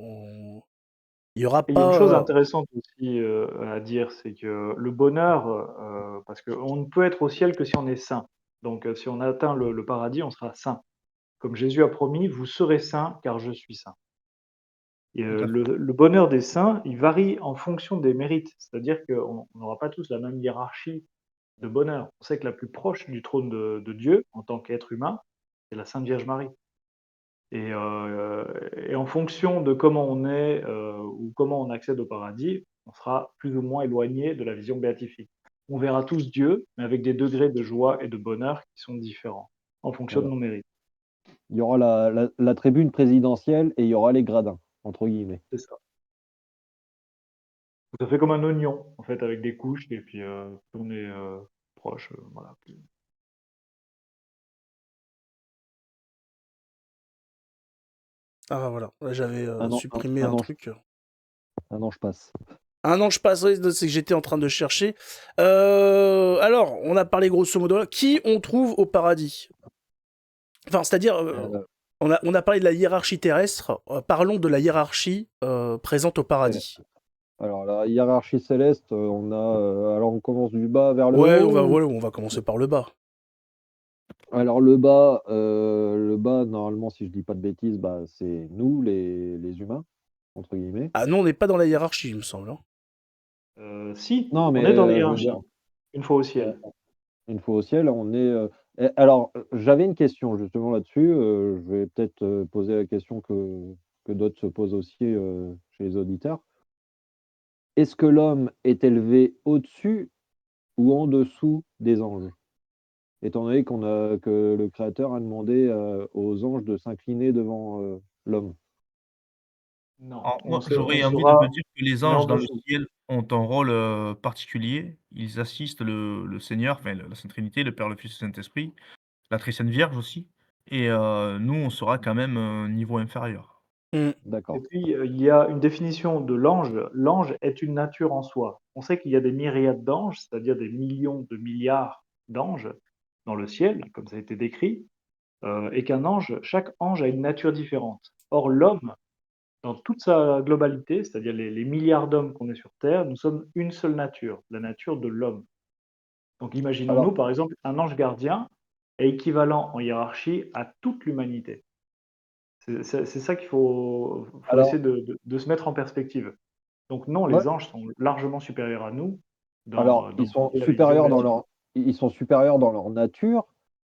Il n'y aura Et il y a une chose pas... intéressante aussi à dire, c'est que le bonheur, parce qu'on ne peut être au ciel que si on est saint. Donc si on atteint le paradis, on sera saint. Comme Jésus a promis, vous serez saints car je suis saint. Et tout à fait. le bonheur des saints, il varie en fonction des mérites. C'est-à-dire qu'on n'aura pas tous la même hiérarchie de bonheur. On sait que la plus proche du trône de Dieu, en tant qu'être humain, c'est la Sainte Vierge Marie. Et en fonction de comment on est ou comment on accède au paradis, on sera plus ou moins éloigné de la vision béatifique. On verra tous Dieu, mais avec des degrés de joie et de bonheur qui sont différents, en fonction de voilà. nos mérites. Il y aura la tribune présidentielle et il y aura les gradins, entre guillemets. C'est ça. Ça fait comme un oignon, en fait, avec des couches, et puis plus on est proche, voilà. Ah voilà, là, j'avais supprimé un Un ange, truc. un ange passe. Un ange passe, oui, c'est que j'étais en train de chercher. Alors, on a parlé grosso modo là. Qui on trouve au paradis? Enfin, c'est-à-dire, Euh, on a parlé de la hiérarchie terrestre. Parlons de la hiérarchie présente au ouais. paradis. Alors la hiérarchie céleste, on a, alors on commence du bas vers le Ouais, haut. on va commencer par le bas. Alors le bas normalement, si je dis pas de bêtises, bah, c'est nous les humains, entre guillemets. Ah non, on n'est pas dans la hiérarchie, il me semble, hein. Si, Non on mais, est dans la je veux dire, hiérarchie, une fois au on ciel. une fois au ciel, on est, alors, j'avais une question justement là-dessus, je vais peut-être, poser la question que d'autres se posent aussi, chez les auditeurs. Est-ce que l'homme est élevé au-dessus ou en dessous des anges? Étant donné que le créateur a demandé, aux anges de s'incliner devant, l'homme. Non, Alors on moi, se on j'aurais envie de sera me dire que les on est en anges dans le dessous. ciel ont un rôle, particulier. Ils assistent le Seigneur, enfin le la Sainte Trinité, le Père, le Fils et le Saint-Esprit, la Très Sainte Vierge aussi et nous, on sera quand même un niveau inférieur. Mmh. Et D'accord. puis, il y a une définition de l'ange. L'ange est une nature en soi. On sait qu'il y a des myriades d'anges, c'est-à-dire des millions de milliards d'anges dans le ciel, comme ça a été décrit, et chaque ange a une nature différente. Or, l'homme, dans toute sa globalité, c'est-à-dire les milliards d'hommes qu'on est sur terre, nous sommes une seule nature, la nature de l'homme. Donc imaginons-nous, Alors, par exemple, un ange gardien est équivalent en hiérarchie à toute l'humanité. C'est ça qu'il faut alors, essayer de se mettre en perspective. Donc non, moi, les anges sont largement supérieurs à nous alors, dans la vision béatifique. ils sont supérieurs dans leur nature,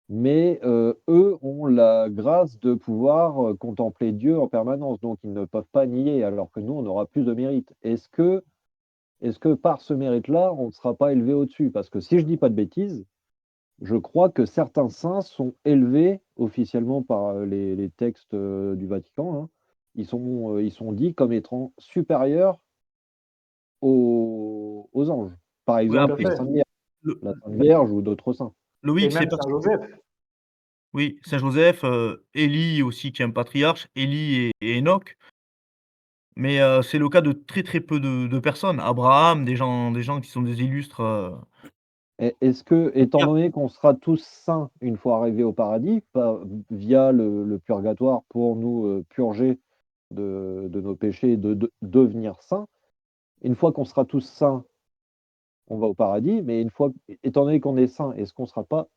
mais eux ont la grâce de pouvoir, contempler Dieu en permanence, donc ils ne peuvent pas nier, alors que nous, on aura plus de mérite. Est-ce que par ce mérite-là, on ne sera pas élevé au-dessus? Parce que si je dis pas de bêtises, je crois que certains saints sont élevés officiellement par, les textes, du Vatican, hein. Ils sont dits comme étant supérieurs aux anges. Par Oui, Tout exemple, à après fait. le La Sainte Vierge ou d'autres saints. Et Loïc, c'est même parce Saint que Joseph. oui, Saint Joseph, Élie aussi qui est un patriarche, Élie et Enoch, mais c'est le cas de très, très peu de personnes. Abraham, des gens qui sont des illustres, Est-ce que, étant patriarches. donné qu'on sera tous saints une fois arrivés au paradis, pas via le purgatoire pour nous, purger de nos péchés et de devenir saints, une fois qu'on sera tous saints, on va au paradis, mais une fois étant donné qu'on est saints, est-ce qu'on ne sera pas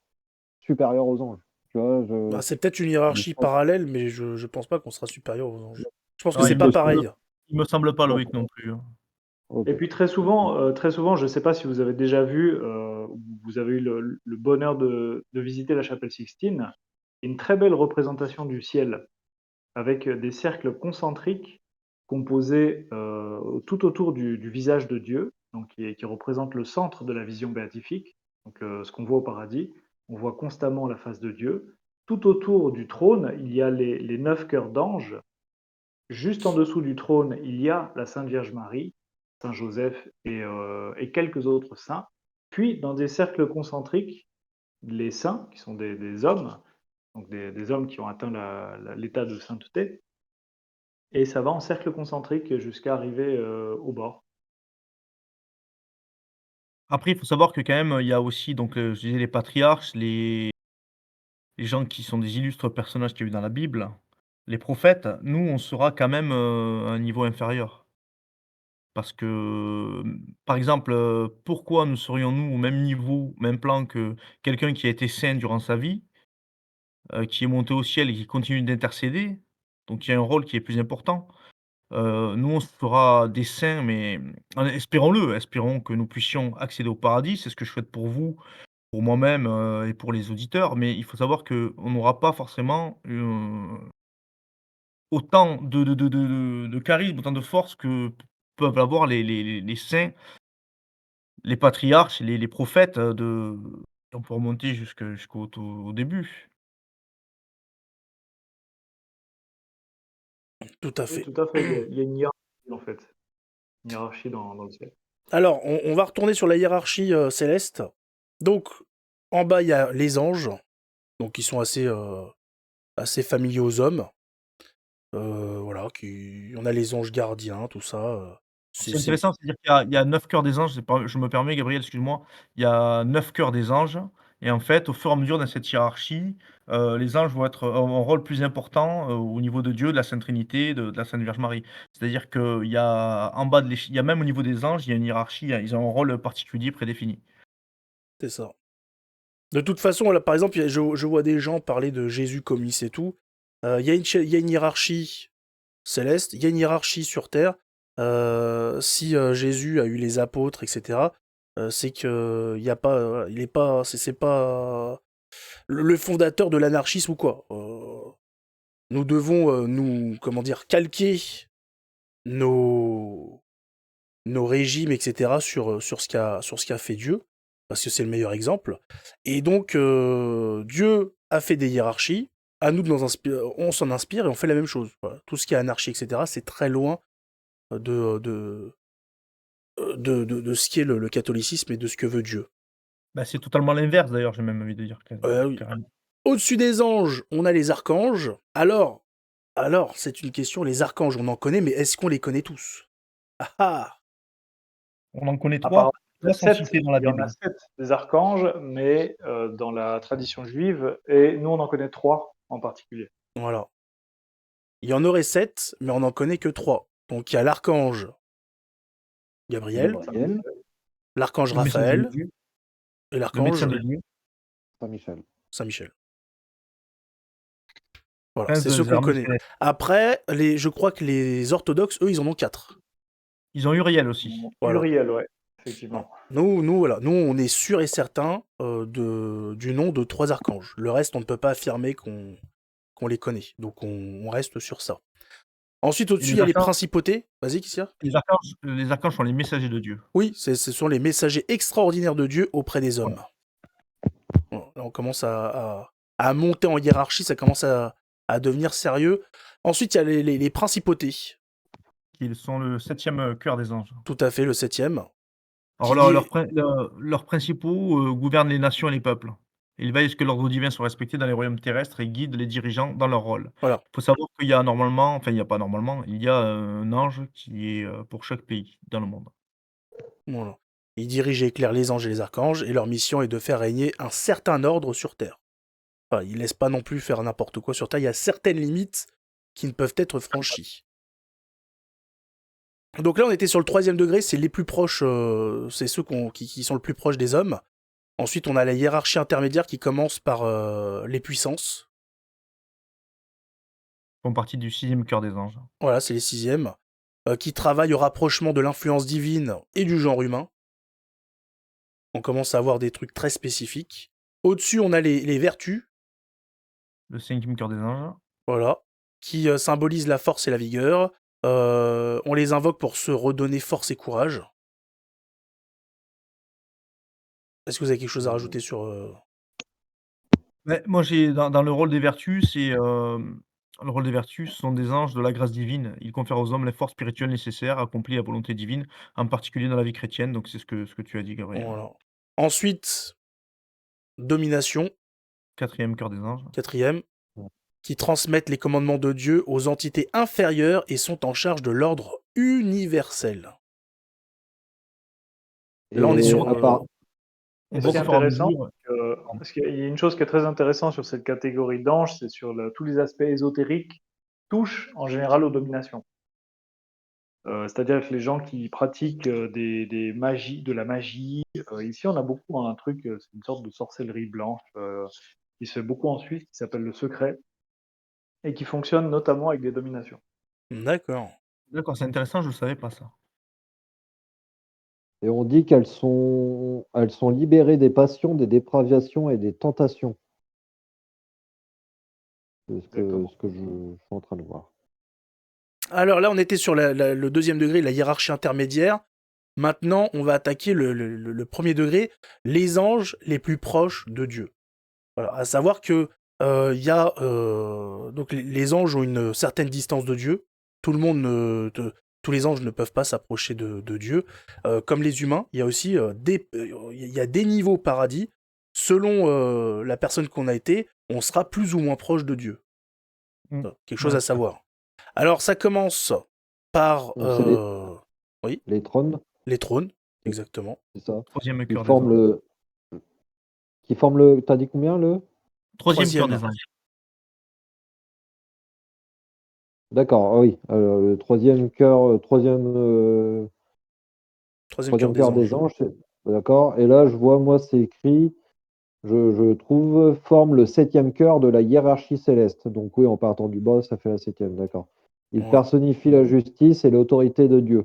supérieur aux anges? Tu vois? Bah, c'est peut-être une Je hiérarchie pense parallèle, mais je pense pas qu'on sera supérieur aux anges. Je pense que Non, c'est c'est il me pas possible. semble pareil. il me semble pas D'accord. Loïc non plus, hein. Et OK. puis très souvent, je ne sais pas si vous avez déjà vu, ou vous avez eu le bonheur de visiter la chapelle Sixtine, une très belle représentation du ciel avec des cercles concentriques composés tout autour du visage de Dieu, donc qui représente le centre de la vision béatifique, donc ce qu'on voit au paradis. On voit constamment la face de Dieu. Tout autour du trône, il y a les 9 cœurs d'anges. Juste en dessous du trône, il y a la Sainte Vierge Marie, Saint Joseph et quelques autres saints. Puis, dans des cercles concentriques, les saints, qui sont des hommes, donc des hommes qui ont atteint l'état de sainteté, et ça va en cercle concentrique jusqu'à arriver au bord. Après, il faut savoir que quand même, il y a aussi donc, je disais les patriarches, les gens qui sont des illustres personnages qu'il y a eu dans la Bible, les prophètes. Nous, on sera quand même, à un niveau inférieur. Parce que, par exemple, pourquoi nous serions-nous au même niveau, même plan que quelqu'un qui a été saint durant sa vie, qui est monté au ciel et qui continue d'intercéder, donc il y a un rôle qui est plus important. Nous, on sera des saints, mais espérons-le, espérons que nous puissions accéder au paradis. C'est ce que je souhaite pour vous, pour moi-même, et pour les auditeurs, mais il faut savoir qu'on n'aura pas forcément, autant de charisme, autant de force que peuvent avoir les saints, les patriarches, les prophètes, on peut remonter jusqu'au début. Tout à Oui, fait. tout à fait. Il y a une hiérarchie, en fait. Une hiérarchie dans le ciel. Alors, on va retourner sur la hiérarchie céleste. Donc, en bas, il y a les anges, donc qui sont assez familiers aux hommes. Voilà, on a les anges gardiens, tout ça. C'est intéressant, c'est-à-dire qu'il y a 9 cœurs des anges, je me permets Gabriel, excuse-moi. Il y a 9 cœurs des anges et en fait, au fur et à mesure dans cette hiérarchie, les anges vont avoir un rôle plus important, au niveau de Dieu, de la Sainte Trinité, de la Sainte Vierge Marie. C'est-à-dire qu'il y a en bas de il y a même au niveau des anges, il y a une hiérarchie, ils ont un rôle particulier prédéfini. C'est ça. De toute façon, là, par exemple, je vois des gens parler de Jésus comme Is et tout. Il y a une hiérarchie céleste, il y a une hiérarchie sur terre. Si Jésus a eu les apôtres, etc., c'est que il y a pas, il est pas, c'est pas le fondateur de l'anarchisme ou quoi. Nous devons comment dire, calquer nos régimes, etc., sur ce qu'a fait Dieu, parce que c'est le meilleur exemple. Et donc, Dieu a fait des hiérarchies, à nous on s'en inspire et on fait la même chose. Voilà. Tout ce qui est anarchie, etc., c'est très loin de ce qui est le catholicisme et de ce que veut Dieu. Bah, c'est totalement l'inverse d'ailleurs, j'ai même envie de dire Oui. carrément. Au-dessus des anges, on a les archanges. Alors, c'est une question, les archanges, on en connaît, mais est-ce qu'on les connaît tous? Ah ah! On en connaît 3. Apparemment, il y en 3 a sont 7, cités dans la il y en Bible. a 7 des archanges, mais dans la tradition juive, et nous on en connaît 3 en particulier. Voilà. Il y en aurait 7, mais on n'en connaît que 3. Donc il y a l'archange Gabriel, Gabriel, l'archange Le messager de Raphaël Dieu, et le médecin l'archange de Dieu, Saint-Michel. Saint-Michel. Voilà, prince c'est ceux des qu'on armées connaît. célestes. Après, je crois que les orthodoxes, eux, ils en ont 4. Ils ont Uriel aussi. Voilà. Uriel, ouais, effectivement. Voilà. Nous, on est sûr et certain du nom de 3 archanges. Le reste, on ne peut pas affirmer qu'on les connaît. Donc, on reste sur ça. Ensuite, Et au-dessus, il les y a les archanges, principautés. Vas-y, Kissia. les archanges sont les messagers de Dieu. Oui, ce sont les messagers extraordinaires de Dieu auprès des hommes. Voilà. Là, on commence à monter en hiérarchie, ça commence à devenir sérieux. Ensuite, il y a les principautés. Qui sont le 7e cœur des anges. Tout à fait, le 7e. Alors Qui est- leurs principaux gouvernent les nations et les peuples. Ils veillent à ce que l'ordre divin soit respecté dans les royaumes terrestres et guident les dirigeants dans leur rôle. Voilà. Il faut savoir qu'il y a normalement, enfin il n'y a pas normalement, il y a un ange qui est pour chaque pays dans le monde. Voilà. Ils dirigent et éclairent les anges et les archanges, et leur mission est de faire régner un certain ordre sur Terre. Enfin, ils ne laissent pas non plus faire n'importe quoi sur Terre, il y a certaines limites qui ne peuvent être franchies. Donc là, on était sur le 3e degré, c'est les plus proches, c'est ceux qui sont le plus proches des hommes. Ensuite, on a la hiérarchie intermédiaire qui commence par les puissances. Ils font partie du 6e cœur des anges. Voilà, c'est les 6e. Qui travaillent au rapprochement de l'influence divine et du genre humain. On commence à avoir des trucs très spécifiques. Au-dessus, on a les vertus, Le 5e cœur des anges. voilà, qui symbolisent la force et la vigueur. On les invoque pour se redonner force et courage. Est-ce que vous avez quelque chose à rajouter sur... Ouais, moi j'ai dans le rôle des vertus, le rôle des vertus, ce sont des anges de la grâce divine. Ils confèrent aux hommes les forces spirituelles nécessaires à accomplir la volonté divine, en particulier dans la vie chrétienne, donc c'est ce que tu as dit, Gabriel. Voilà. Ensuite, domination, 4e cœur des anges. 4e, qui transmettent les commandements de Dieu aux entités inférieures et sont en charge de l'ordre universel. Là, on est sur... à part, On Et voit ce qui est qu'au fur et à intéressant, mesure, parce qu'il y a une chose qui est très intéressante sur cette catégorie d'anges, c'est sur tous les aspects ésotériques touchent en général aux dominations. C'est-à-dire que les gens qui pratiquent de la magie, ici on a beaucoup un truc, c'est une sorte de sorcellerie blanche qui se fait beaucoup en Suisse, qui s'appelle le secret, et qui fonctionne notamment avec des dominations. D'accord. d'accord, c'est intéressant, je ne savais pas ça. et on dit elles sont libérées des passions, des dépraviations et des tentations. C'est ce que je suis en train de voir. Alors là, on était sur le 2e degré, la hiérarchie intermédiaire. Maintenant, on va attaquer le 1er degré, les anges les plus proches de Dieu. Voilà, à savoir que donc les anges ont une certaine distance de Dieu. Tous les anges ne peuvent pas s'approcher de Dieu. Comme les humains, il y a aussi il y a des niveaux au paradis. Selon la personne qu'on a été, on sera plus ou moins proche de Dieu. Quelque chose Ouais, à savoir. Alors, ça commence par Donc, c'est les trônes, les trônes, exactement. c'est ça. 3e Qui cœur des forment anges. T'as dit combien le? 3e cœur 3e. des anges. D'accord, ah oui. Le troisième cœur, Troisième cœur troisième cœur des anges, d'accord. Et là, je vois, moi, c'est écrit, je trouve, forme le 7e cœur de la hiérarchie céleste. Donc oui, en partant du bas, ça fait la 7e, d'accord. Il Ouais. personnifie la justice et l'autorité de Dieu.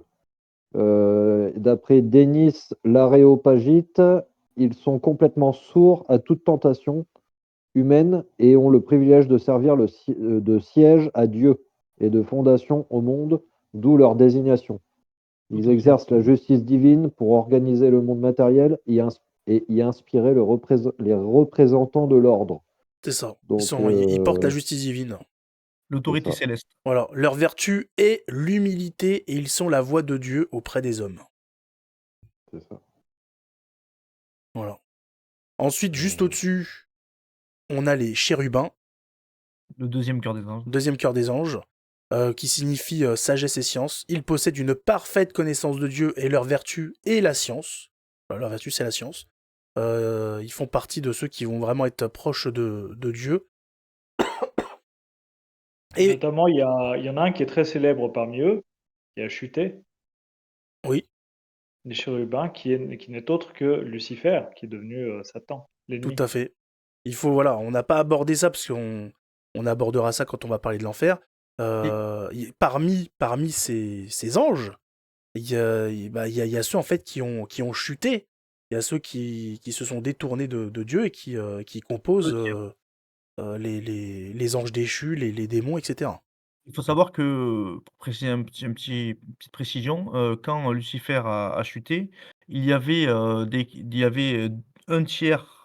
D'après Denis l'Aréopagite, ils sont complètement sourds à toute tentation humaine et ont le privilège de servir de siège à Dieu et de fondation au monde, d'où leur désignation. Ils exercent la justice divine pour organiser le monde matériel et y inspirer les représentants de l'ordre. C'est ça. Donc, Ils portent la justice divine. L'autorité ça. céleste. Voilà. Leur vertu est l'humilité et ils sont la voix de Dieu auprès des hommes. c'est ça. Voilà. Ensuite, juste Euh, au-dessus, on a les chérubins, Le deuxième cœur des anges. deuxième cœur des anges, qui signifie sagesse et science. Ils possèdent une parfaite connaissance de Dieu et leur vertu est la science. Voilà, leur vertu, c'est la science. Ils font partie de ceux qui vont vraiment être proches de Dieu. Et Notamment, il y en a un qui est très célèbre parmi eux, qui a chuté, oui, les chérubins, qui n'est autre que Lucifer, qui est devenu Satan, tout l'ennemi. à fait. Il faut, voilà, on n'a pas abordé ça parce on abordera ça quand on va parler de l'enfer. Parmi ces anges, il y a ceux en fait qui ont chuté. Il y a ceux qui se sont détournés de Dieu et qui composent les anges déchus, les démons, etc. Il faut savoir que, pour préciser petite précision, quand Lucifer a chuté, il y avait, il y avait, 1/3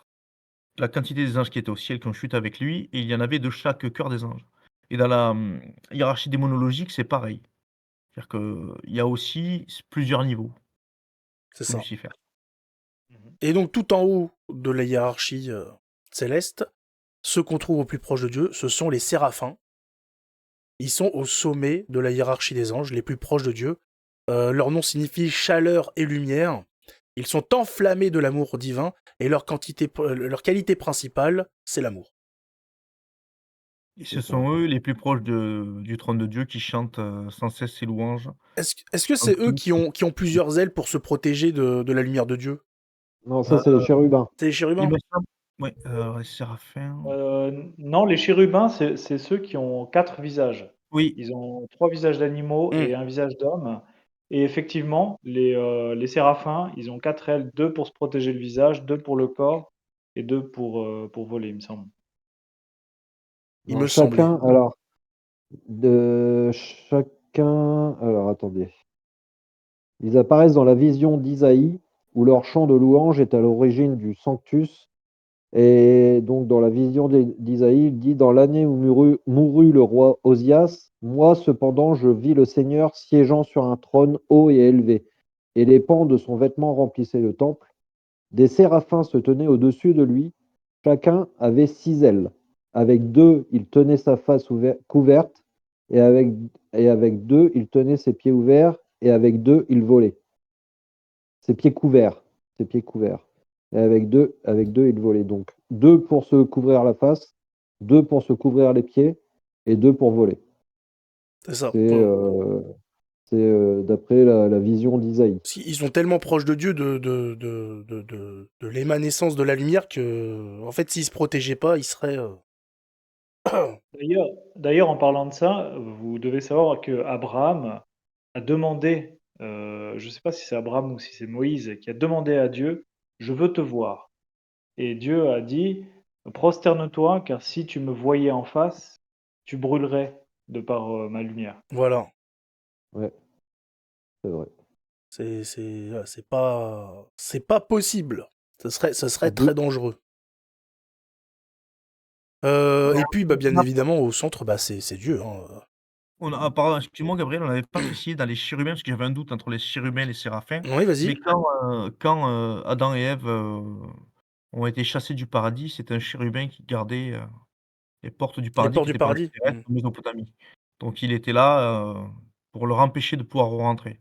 la quantité des anges qui étaient au ciel qui ont chuté avec lui et il y en avait de chaque cœur des anges. Et dans la, hiérarchie démonologique, c'est pareil. C'est-à-dire qu'il y a aussi plusieurs niveaux C'est sous ça. Lucifer. Mhm. Et donc tout en haut de la hiérarchie céleste, ceux qu'on trouve au plus proche de Dieu, ce sont les séraphins. Ils sont au sommet de la hiérarchie des anges, les plus proches de Dieu. Leur nom signifie chaleur et lumière. Ils sont enflammés de l'amour divin et leur qualité principale, c'est l'amour. Et C'est ce ça. sont eux les plus proches du trône de Dieu qui chantent, sans cesse ses louanges. Est-ce que Comme c'est eux tout. qui ont plusieurs ailes pour se protéger de la lumière de Dieu? Non, ça, c'est les chérubins. C'est les Il chérubins? me semble, ouais, les séraphins. Non, les chérubins, c'est ceux qui ont 4 visages. Oui, Ils ont 3 visages d'animaux Hmm. et un visage d'homme. Et effectivement, les séraphins, ils ont 4 ailes, 2 pour se protéger le visage, 2 pour le corps et 2 pour voler, il me semble. Il Non, me semblait. chacun, alors, de chacun, alors attendez. Ils apparaissent dans la vision d'Isaïe, où leur chant de louange est à l'origine du Sanctus. Et donc, dans la vision d'Isaïe, il dit: Dans l'année où mourut le roi Osias, moi cependant, je vis le Seigneur siégeant sur un trône haut et élevé, et les pans de son vêtement remplissaient le temple. Des séraphins se tenaient au-dessus de lui, chacun avait 6 ailes. Avec 2, il tenait sa face couverte, et avec 2, il tenait ses pieds ouverts, et avec 2, il volait. Ses pieds couverts, ses pieds couverts. Et avec deux, il volait. Donc 2 pour se couvrir la face, 2 pour se couvrir les pieds, et 2 pour voler. C'est ça. C'est d'après la vision d'Isaïe. Ils sont tellement proches de Dieu de l'émanescence de la lumière que, en fait, s'ils se protégeaient pas, ils seraient. D'ailleurs, en parlant de ça, vous devez savoir que Abraham a demandé, je ne sais pas si c'est Abraham ou si c'est Moïse, qui a demandé à Dieu: «Je veux te voir». Et Dieu a dit: «Prosterne-toi, car si tu me voyais en face, tu brûlerais de par, ma lumière». Voilà. Ouais, c'est vrai. C'est pas possible. Ça serait À deux- très dangereux. alors, Et puis, bien on a évidemment, au centre, c'est Dieu. Hein. pardon, excuse-moi Gabriel, on n'avait pas précisé dans les chérubins, parce que j'avais un doute entre les chérubins et les séraphins. Oui, vas-y. Mais quand Adam et Ève, ont été chassés du paradis, c'est un chérubin qui gardait, les portes du Les paradis portes qui du étaient par paradis. terrestre en Mésopotamie. Donc il était là, pour leur empêcher de pouvoir rentrer.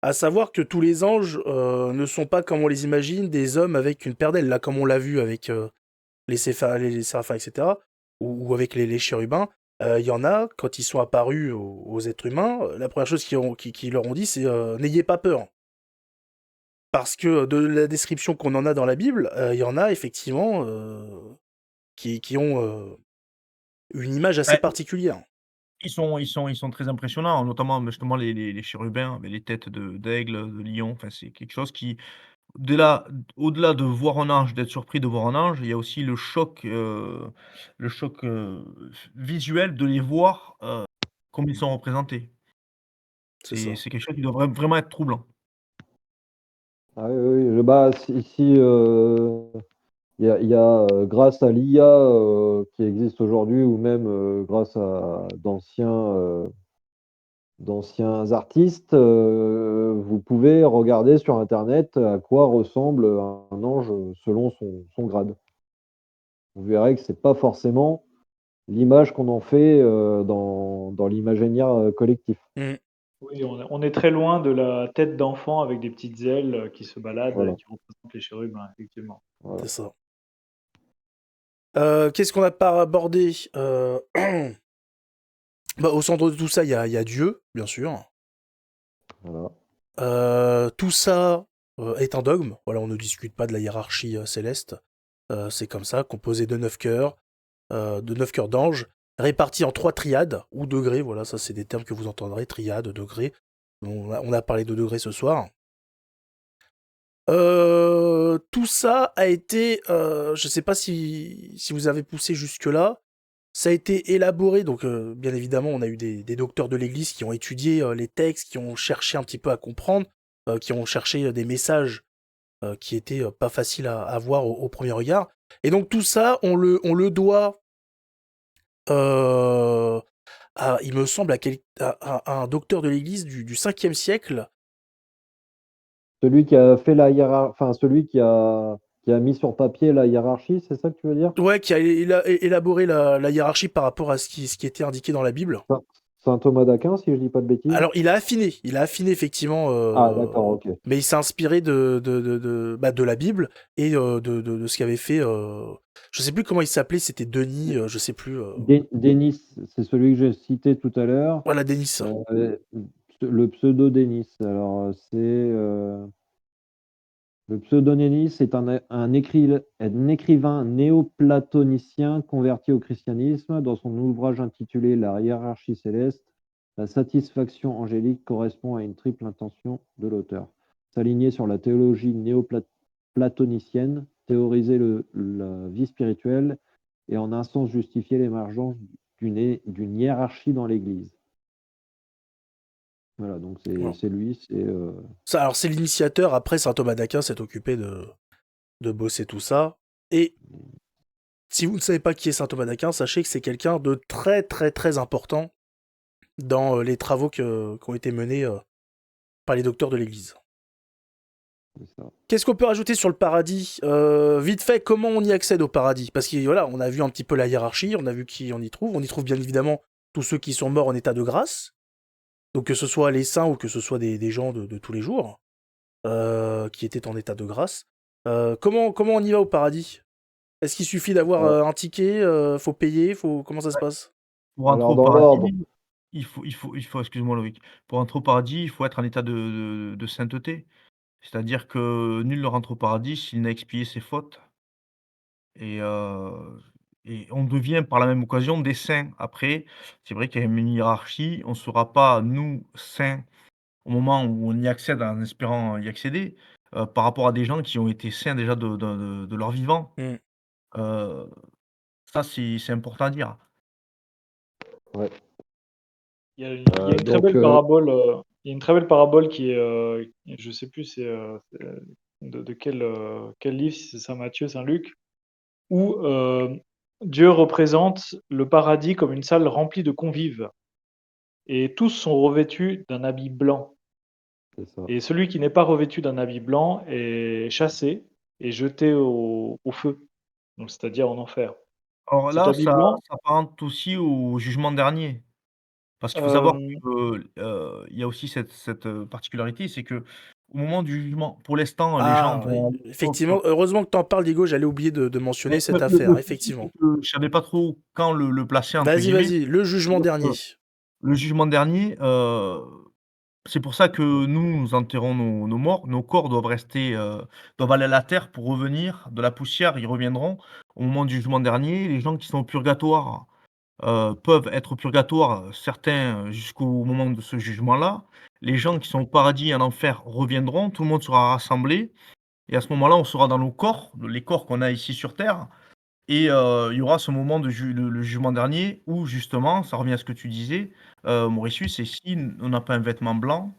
À savoir que tous les anges ne sont pas, comme on les imagine, des hommes avec une paire d'ailes. Là, comme on l'a vu avec les séraphins, etc., ou avec les chérubins, il y en a, quand ils sont apparus aux êtres humains, la première chose qu'ils leur ont dit, c'est n'ayez pas peur. Parce que de la description qu'on en a dans la Bible, il y en a effectivement qui ont une image assez Ouais, particulière. ils sont très impressionnants, notamment, justement les chérubins avec les têtes d'aigle, de lion, enfin c'est quelque chose qui, de là au-delà de voir un ange, d'être surpris de voir un ange, il y a aussi le choc, visuel de les voir, comme ils sont représentés. C'est C'est ça. c'est quelque chose qui doit vraiment être troublant. Ah oui, oui, bah, si, Grâce à l'IA qui existe aujourd'hui, ou même grâce à d'anciens artistes, vous pouvez regarder sur Internet à quoi ressemble un ange selon son grade. Vous verrez que c'est pas forcément l'image qu'on en fait dans l'imaginaire collectif. Mm. Oui, on est très loin de la tête d'enfant avec des petites ailes qui se baladent et Voilà, qui représentent les chérubins, effectivement. voilà. C'est ça. Qu'est-ce qu'on n'a pas abordé Bah, au centre de tout ça, il y a Dieu, bien sûr. Voilà. Tout ça est un dogme. Voilà, on ne discute pas de la hiérarchie céleste. C'est comme ça, composé de 9 cœurs, d'anges, répartis en 3 triades ou degrés. Voilà, ça c'est des termes que vous entendrez, triades, degrés. On a parlé de degrés ce soir. Tout ça a été, je ne sais pas si vous avez poussé jusque-là, ça a été élaboré, donc bien évidemment on a eu des docteurs de l'Église qui ont étudié les textes, qui ont cherché un petit peu à comprendre, qui ont cherché des messages qui étaient pas faciles à voir au premier regard. Et donc tout ça, on le doit, il me semble, à un docteur de l'Église du 5e siècle. Celui qui a fait la hiérarchie, enfin celui qui a mis sur papier la hiérarchie, c'est ça que tu veux dire? Ouais, qui a élaboré la hiérarchie par rapport à ce qui était indiqué dans la Bible. Saint Saint Thomas d'Aquin, si je dis pas de bêtises? Alors, il a affiné effectivement, Ah d'accord, OK. mais il s'est inspiré de la Bible et de ce qu'avait fait, je sais plus comment il s'appelait, c'était Denis, je sais plus. Denis, c'est celui que j'ai cité tout à l'heure. Voilà, Denis. Le pseudo Denis. Alors, le pseudo Denis est un écrivain néoplatonicien converti au christianisme. Dans son ouvrage intitulé La hiérarchie céleste, la satisfaction angélique correspond à une triple intention de l'auteur: s'aligner sur la théologie néoplatonicienne, théoriser la vie spirituelle et en un sens justifier l'émergence d'une hiérarchie dans l'Église. Voilà, donc Voilà. c'est lui, Alors, c'est l'initiateur. Après, saint Thomas d'Aquin s'est occupé de bosser tout ça. Et si vous ne savez pas qui est saint Thomas d'Aquin, sachez que c'est quelqu'un de très très très important dans les travaux qui ont été menés par les docteurs de l'Église. c'est ça. Qu'est-ce qu'on peut rajouter sur le paradis? Vite fait, comment on y accède au paradis? Parce que voilà, on a vu un petit peu la hiérarchie, on a vu qui on y trouve. On y trouve bien évidemment tous ceux qui sont morts en état de grâce. Donc que ce soit les saints ou que ce soit des gens de tous les jours qui étaient en état de grâce. Comment on y va au paradis? Est-ce qu'il suffit d'avoir un ticket? Faut payer? Comment ça se passe? Pour entrer Alors au dans l'ordre, paradis, excuse-moi Loïc, pour entrer au paradis, il faut être en état de sainteté. C'est-à-dire que nul ne rentre au paradis s'il n'a expié ses fautes et heu et on devient par la même occasion des saints. Après, c'est vrai qu'il y a une hiérarchie, on ne sera pas nous saints au moment où on y accède en espérant y accéder, par rapport à des gens qui ont été saints déjà de leur vivant. Hmm. Heu, Ça c'est important à dire. ouais. Il y a une très Donc, belle parabole, il y a une très belle parabole qui est, je sais plus c'est de quel livre, si c'est Saint Matthieu, Saint Luc, où Dieu représente le paradis comme une salle remplie de convives et tous sont revêtus d'un habit blanc. c'est ça. Et celui qui n'est pas revêtu d'un habit blanc est chassé et jeté au feu, donc c'est-à-dire en enfer. Alors Cet là, habit ça blanc, s'apparente aussi au jugement dernier. Parce qu'il faut savoir hem, que, il y a aussi cette particularité, c'est qu'au moment du jugement, pour l'instant, les gens Ah oui, vont effectivement. Heureusement que tu en parles, Diego. J'allais oublier de mentionner mais cette le affaire. souci, c'est Effectivement. que je savais pas trop quand le «placer» entre Vas-y, guillemets. vas-y. Le jugement C'est-à-dire dernier. que le jugement dernier, c'est pour ça que nous enterrons nos morts. Nos corps doivent rester, doivent aller à la terre pour revenir de la poussière, ils reviendront. Au moment du jugement dernier, les gens qui sont au purgatoire, peuvent être au purgatoire, certains, jusqu'au moment de ce jugement-là. Les gens qui sont au paradis et en enfer reviendront, tout le monde sera rassemblé et à ce moment-là, on sera dans nos corps, les corps qu'on a ici sur terre et il y aura ce moment de le jugement dernier où justement, ça revient à ce que tu disais, Mauritius, c'est si on n'a pas un vêtement blanc,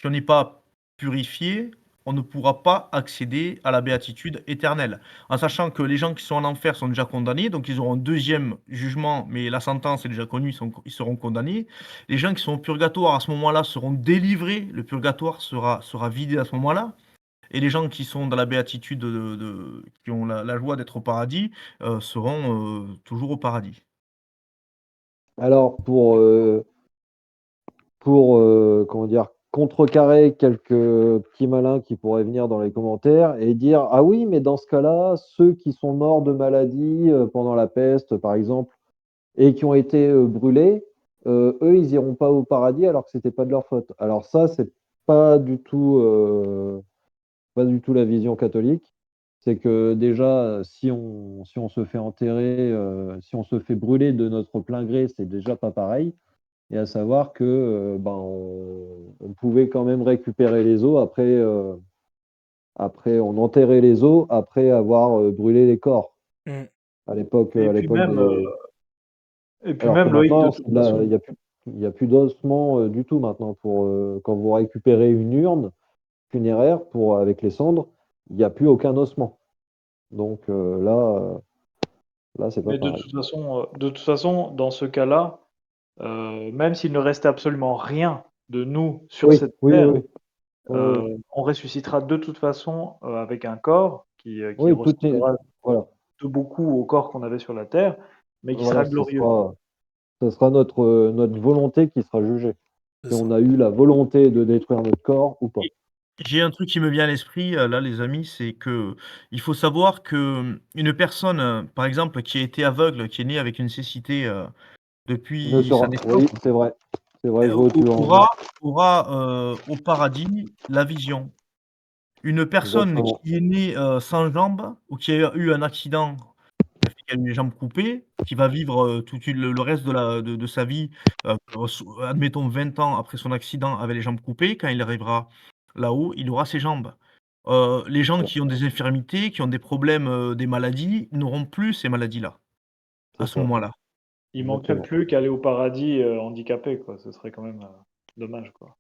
si on n'est pas purifié, on ne pourra pas accéder à la béatitude éternelle. En sachant que les gens qui sont en enfer sont déjà condamnés, donc ils auront un deuxième jugement, mais la sentence est déjà connue, ils seront condamnés. Les gens qui sont au purgatoire à ce moment-là seront délivrés, le purgatoire sera vidé à ce moment-là. Et les gens qui sont dans la béatitude, qui ont la joie d'être au paradis, seront toujours au paradis. Alors, comment dire, contrecarrer quelques petits malins qui pourraient venir dans les commentaires et dire: «Ah oui, mais dans ce cas-là, ceux qui sont morts de maladie, pendant la peste, par exemple, et qui ont été, brûlés, eux, ils iront pas au paradis alors que c'était pas de leur faute». Alors ça, c'est pas du tout, pas du tout la vision catholique. C'est que déjà, si on se fait enterrer, si on se fait brûler de notre plein gré, c'est déjà pas pareil. Et à savoir que, ben, on pouvait quand même récupérer les os après on enterrait les os après avoir, brûlé les corps Mm. Et à puis l'époque même, des alors que Loïc, de maintenant, toute façon, il y a plus d'ossements, du tout maintenant pour, quand vous récupérez une urne funéraire avec les cendres, il y a plus aucun ossement. Donc, là, c'est pas mais pareil. de toute façon, dans ce cas-là, même s'il ne restait absolument rien de nous sur Oui, cette oui, oui, terre, oui. Oui, oui. on ressuscitera de toute façon avec un corps qui Oui, tout est ressemblera voilà, de beaucoup au corps qu'on avait sur la terre, mais qui sera voilà, glorieux. ce sera notre volonté qui sera jugée. C'est Si ça. on a eu la volonté de détruire notre corps ou pas. Et j'ai un truc qui me vient à l'esprit, là, les amis, c'est que il faut savoir que, une personne, par exemple, qui a été aveugle, qui est née avec une cécité, Ne depuis sa sera naissance, Oui, c'est vrai. C'est vrai, je vois où tu au veux en venir. aura, au paradis la vision. Une personne Exactement. qui est née, sans jambes ou qui a eu un accident qui a fait qu'elle a eu les jambes coupées, qui va vivre, toute une le reste de sa vie, admettons 20 ans après son accident avec les jambes coupées, quand il arrivera là-haut, il aura ses jambes. Les gens Voilà, qui ont des infirmités, qui ont des problèmes, des maladies, n'auront plus ces maladies-là, à c'est ce ça, moment-là. Il manquerait exactement. plus qu'aller au paradis, handicapé, quoi. Ce serait quand même, dommage, quoi.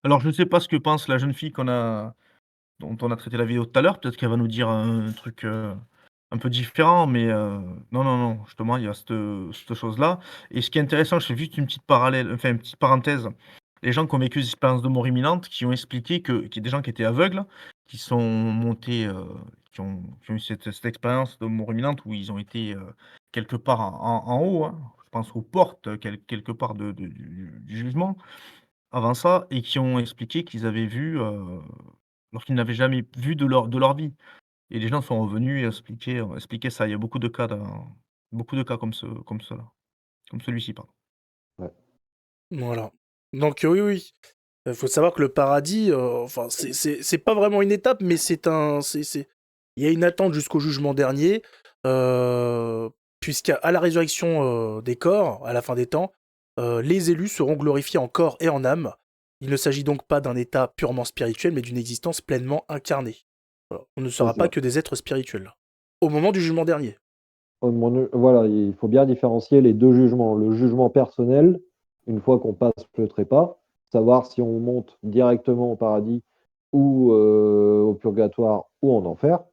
Alors je ne sais pas ce que pense la jeune fille dont on a traité la vidéo tout à l'heure, peut-être qu'elle va nous dire un truc, un peu différent, mais non, non, non, justement, il y a cette chose-là et ce qui est intéressant, je fais juste une petite parallèle, enfin, une petite parenthèse. Les gens qui ont vécu des expériences de mort imminente, qui ont expliqué qu'il y a des gens qui étaient aveugles, qui sont montés, qui ont eu cette expérience de mort imminente où ils ont été, quelque part en haut, hein, je pense aux portes, quelque part du jugement, avant ça et qui ont expliqué qu'ils avaient vu, alors qu'ils n'avaient jamais vu de leur vie et les gens sont revenus et expliquaient ça. Il y a beaucoup de cas comme cela, comme celui-ci, pardon. Ouais. Voilà. Donc oui, oui. Il faut savoir que le paradis, enfin, c'est pas vraiment une étape, mais il y a une attente jusqu'au jugement dernier, puisqu'à la résurrection des corps, à la fin des temps, les élus seront glorifiés en corps et en âme. Il ne s'agit donc pas d'un état purement spirituel, mais d'une existence pleinement incarnée. Voilà. On ne C'est sera pas ça. que des êtres spirituels. Au moment du jugement dernier. Voilà, il faut bien différencier les 2 jugements. Le jugement personnel, une fois qu'on passe le trépas, savoir si on monte directement au paradis ou, au purgatoire ou en enfer.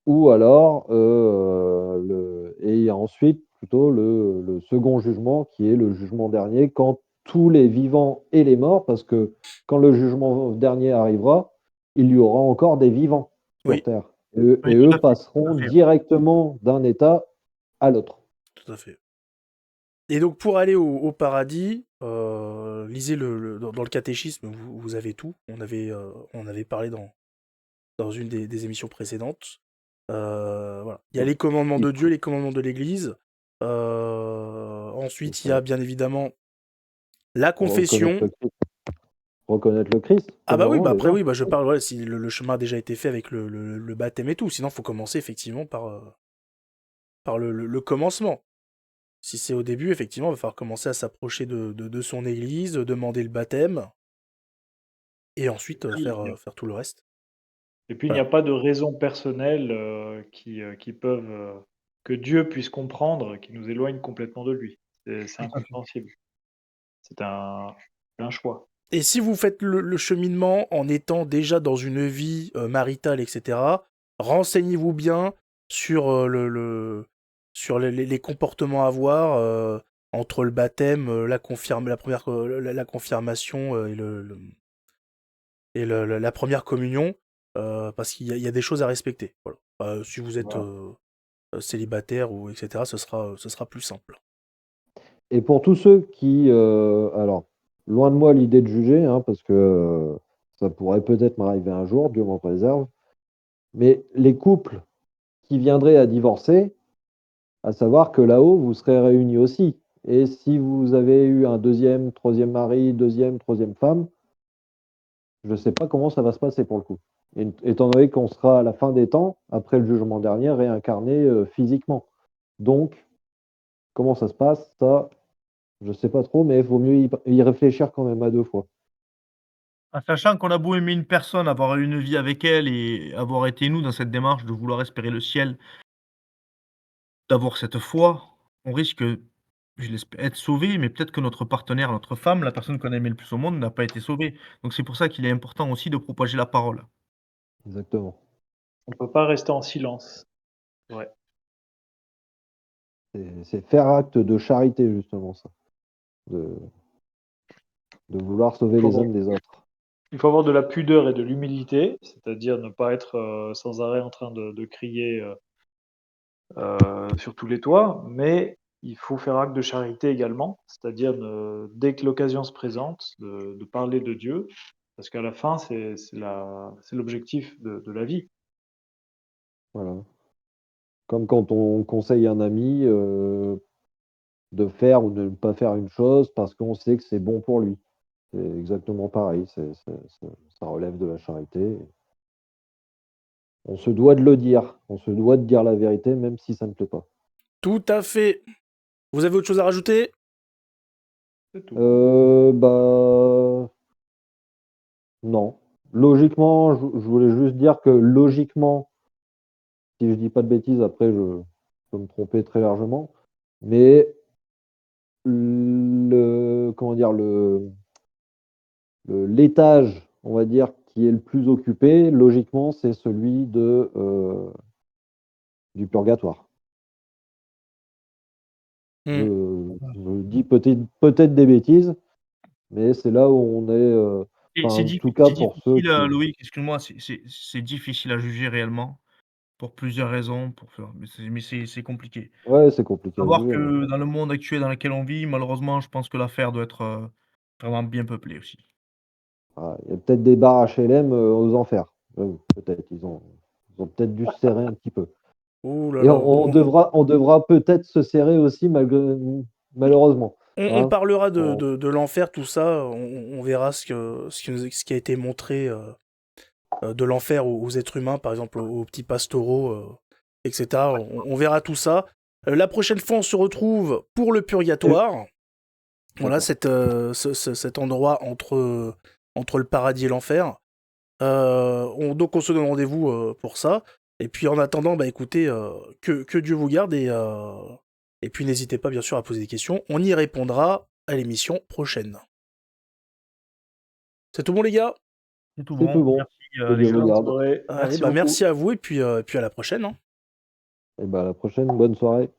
Ou alors, il y a ensuite plutôt le second jugement qui est le jugement dernier quand tous les vivants et les morts, parce que quand le jugement dernier arrivera, il y aura encore des vivants sur Oui, terre et eux Oui, tout à fait, tout à passeront fait. directement d'un état à l'autre. tout à fait. Et donc pour aller au paradis, lisez dans le catéchisme, vous avez tout. On avait parlé dans une des émissions précédentes. Voilà. Il y a les commandements Il de Dieu, les commandements de l'Église. C'est Ensuite, il y a ça. bien évidemment la Reconnaître confession. le Christ reconnaître le Christ, Ah bah oui, bah premièrement après déjà. oui, bah je parle, voilà, si le chemin a déjà été fait avec le baptême et tout. Sinon, il faut commencer effectivement par le commencement. Si c'est au début, effectivement, il va falloir commencer à s'approcher de son église, demander le baptême, et ensuite Puis faire tout le reste. et puis il n'y a Voilà. pas de raisons personnelles, qui peuvent, que Dieu puisse comprendre, qui nous éloignent complètement de lui. C'est Tout à fait. incompréhensible. C'est un choix. Et si vous faites le cheminement en étant déjà dans une vie maritale, etc., renseignez-vous bien sur, sur les comportements à avoir entre le baptême, la confirmation la première communion, parce qu'il y a des choses à respecter. Voilà. Si vous êtes Voilà. célibataire ou etc., ce sera plus simple. Et pour tous ceux qui, alors, loin de moi l'idée de juger, hein, parce que ça pourrait peut-être m'arriver un jour, Dieu m'en préserve, mais les couples qui viendraient à divorcer, à savoir que là-haut, vous serez réunis aussi. Et si vous avez eu un deuxième, troisième mari, deuxième, troisième femme, je ne sais pas comment ça va se passer pour le coup. Étant donné qu'on sera à la fin des temps, après le jugement dernier, réincarné physiquement. Donc, comment ça se passe, ça, je ne sais pas trop, mais il vaut mieux y réfléchir quand même à 2 fois. En sachant qu'on a beau aimer une personne, avoir eu une vie avec elle et avoir été nous dans cette démarche de vouloir espérer le ciel, d'avoir cette foi, on risque, je l'espère, être sauvé, mais peut-être que notre partenaire, notre femme, la personne qu'on a aimée le plus au monde, n'a pas été sauvée. Donc c'est pour ça qu'il est important aussi de propager la parole. Exactement. On ne peut pas rester en silence. Ouais. C'est faire acte de charité, justement, ça. De, de vouloir sauver Il faut les avoir, âmes des autres. il faut avoir de la pudeur et de l'humilité, c'est-à-dire ne pas être sans arrêt en train de crier sur tous les toits, mais il faut faire acte de charité également, c'est-à-dire dès que l'occasion se présente, de parler de Dieu, parce qu'à la fin, c'est l'objectif de la vie. Voilà. Comme quand on conseille un ami de faire ou de ne pas faire une chose parce qu'on sait que c'est bon pour lui. C'est exactement pareil. Ça relève de la charité. On se doit de le dire. On se doit de dire la vérité, même si ça ne plaît pas. Tout à fait. Vous avez autre chose à rajouter? C'est tout. Bah non. Logiquement, je voulais juste dire que logiquement, si je dis pas de bêtises, après je peux me tromper très largement, mais comment dire, l'étage, on va dire, qui est le plus occupé, logiquement, c'est celui du purgatoire. Hmm. Je me dis peut-être des bêtises, mais c'est là où on est, Et enfin, en tout cas c'est pour ceux difficile, qui. Loïc, excuse-moi, c'est difficile à juger réellement, pour plusieurs raisons, mais c'est compliqué. Ouais, c'est compliqué à Savoir juger, ouais. que dans le monde actuel dans lequel on vit, malheureusement, je pense que l'affaire doit être, vraiment bien peuplée aussi. Ah, il y a peut-être des bars HLM aux enfers. Peut-être, ils ont peut-être dû se serrer un petit peu. Ouh là Et là. on devra peut-être se serrer aussi, malheureusement. On Hein. parlera On- de l'enfer, tout ça. On verra ce qui a été montré de l'enfer aux êtres humains, par exemple aux petits pastoraux, etc. On verra tout ça. La prochaine fois, on se retrouve pour le purgatoire. Voilà, D'accord. cet endroit entre le paradis et l'enfer. Donc on se donne rendez-vous pour ça. Et puis en attendant, bah écoutez, que Dieu vous garde et puis n'hésitez pas bien sûr à poser des questions. On y répondra à l'émission prochaine. C'est tout bon les gars? C'est tout C'est tout bon, bon. merci, Que Dieu les vous gars. Excellente garde. soirée. Allez, Merci bah beaucoup. merci à vous et puis à la prochaine. Hein. Et bah, à la prochaine. Bonne soirée.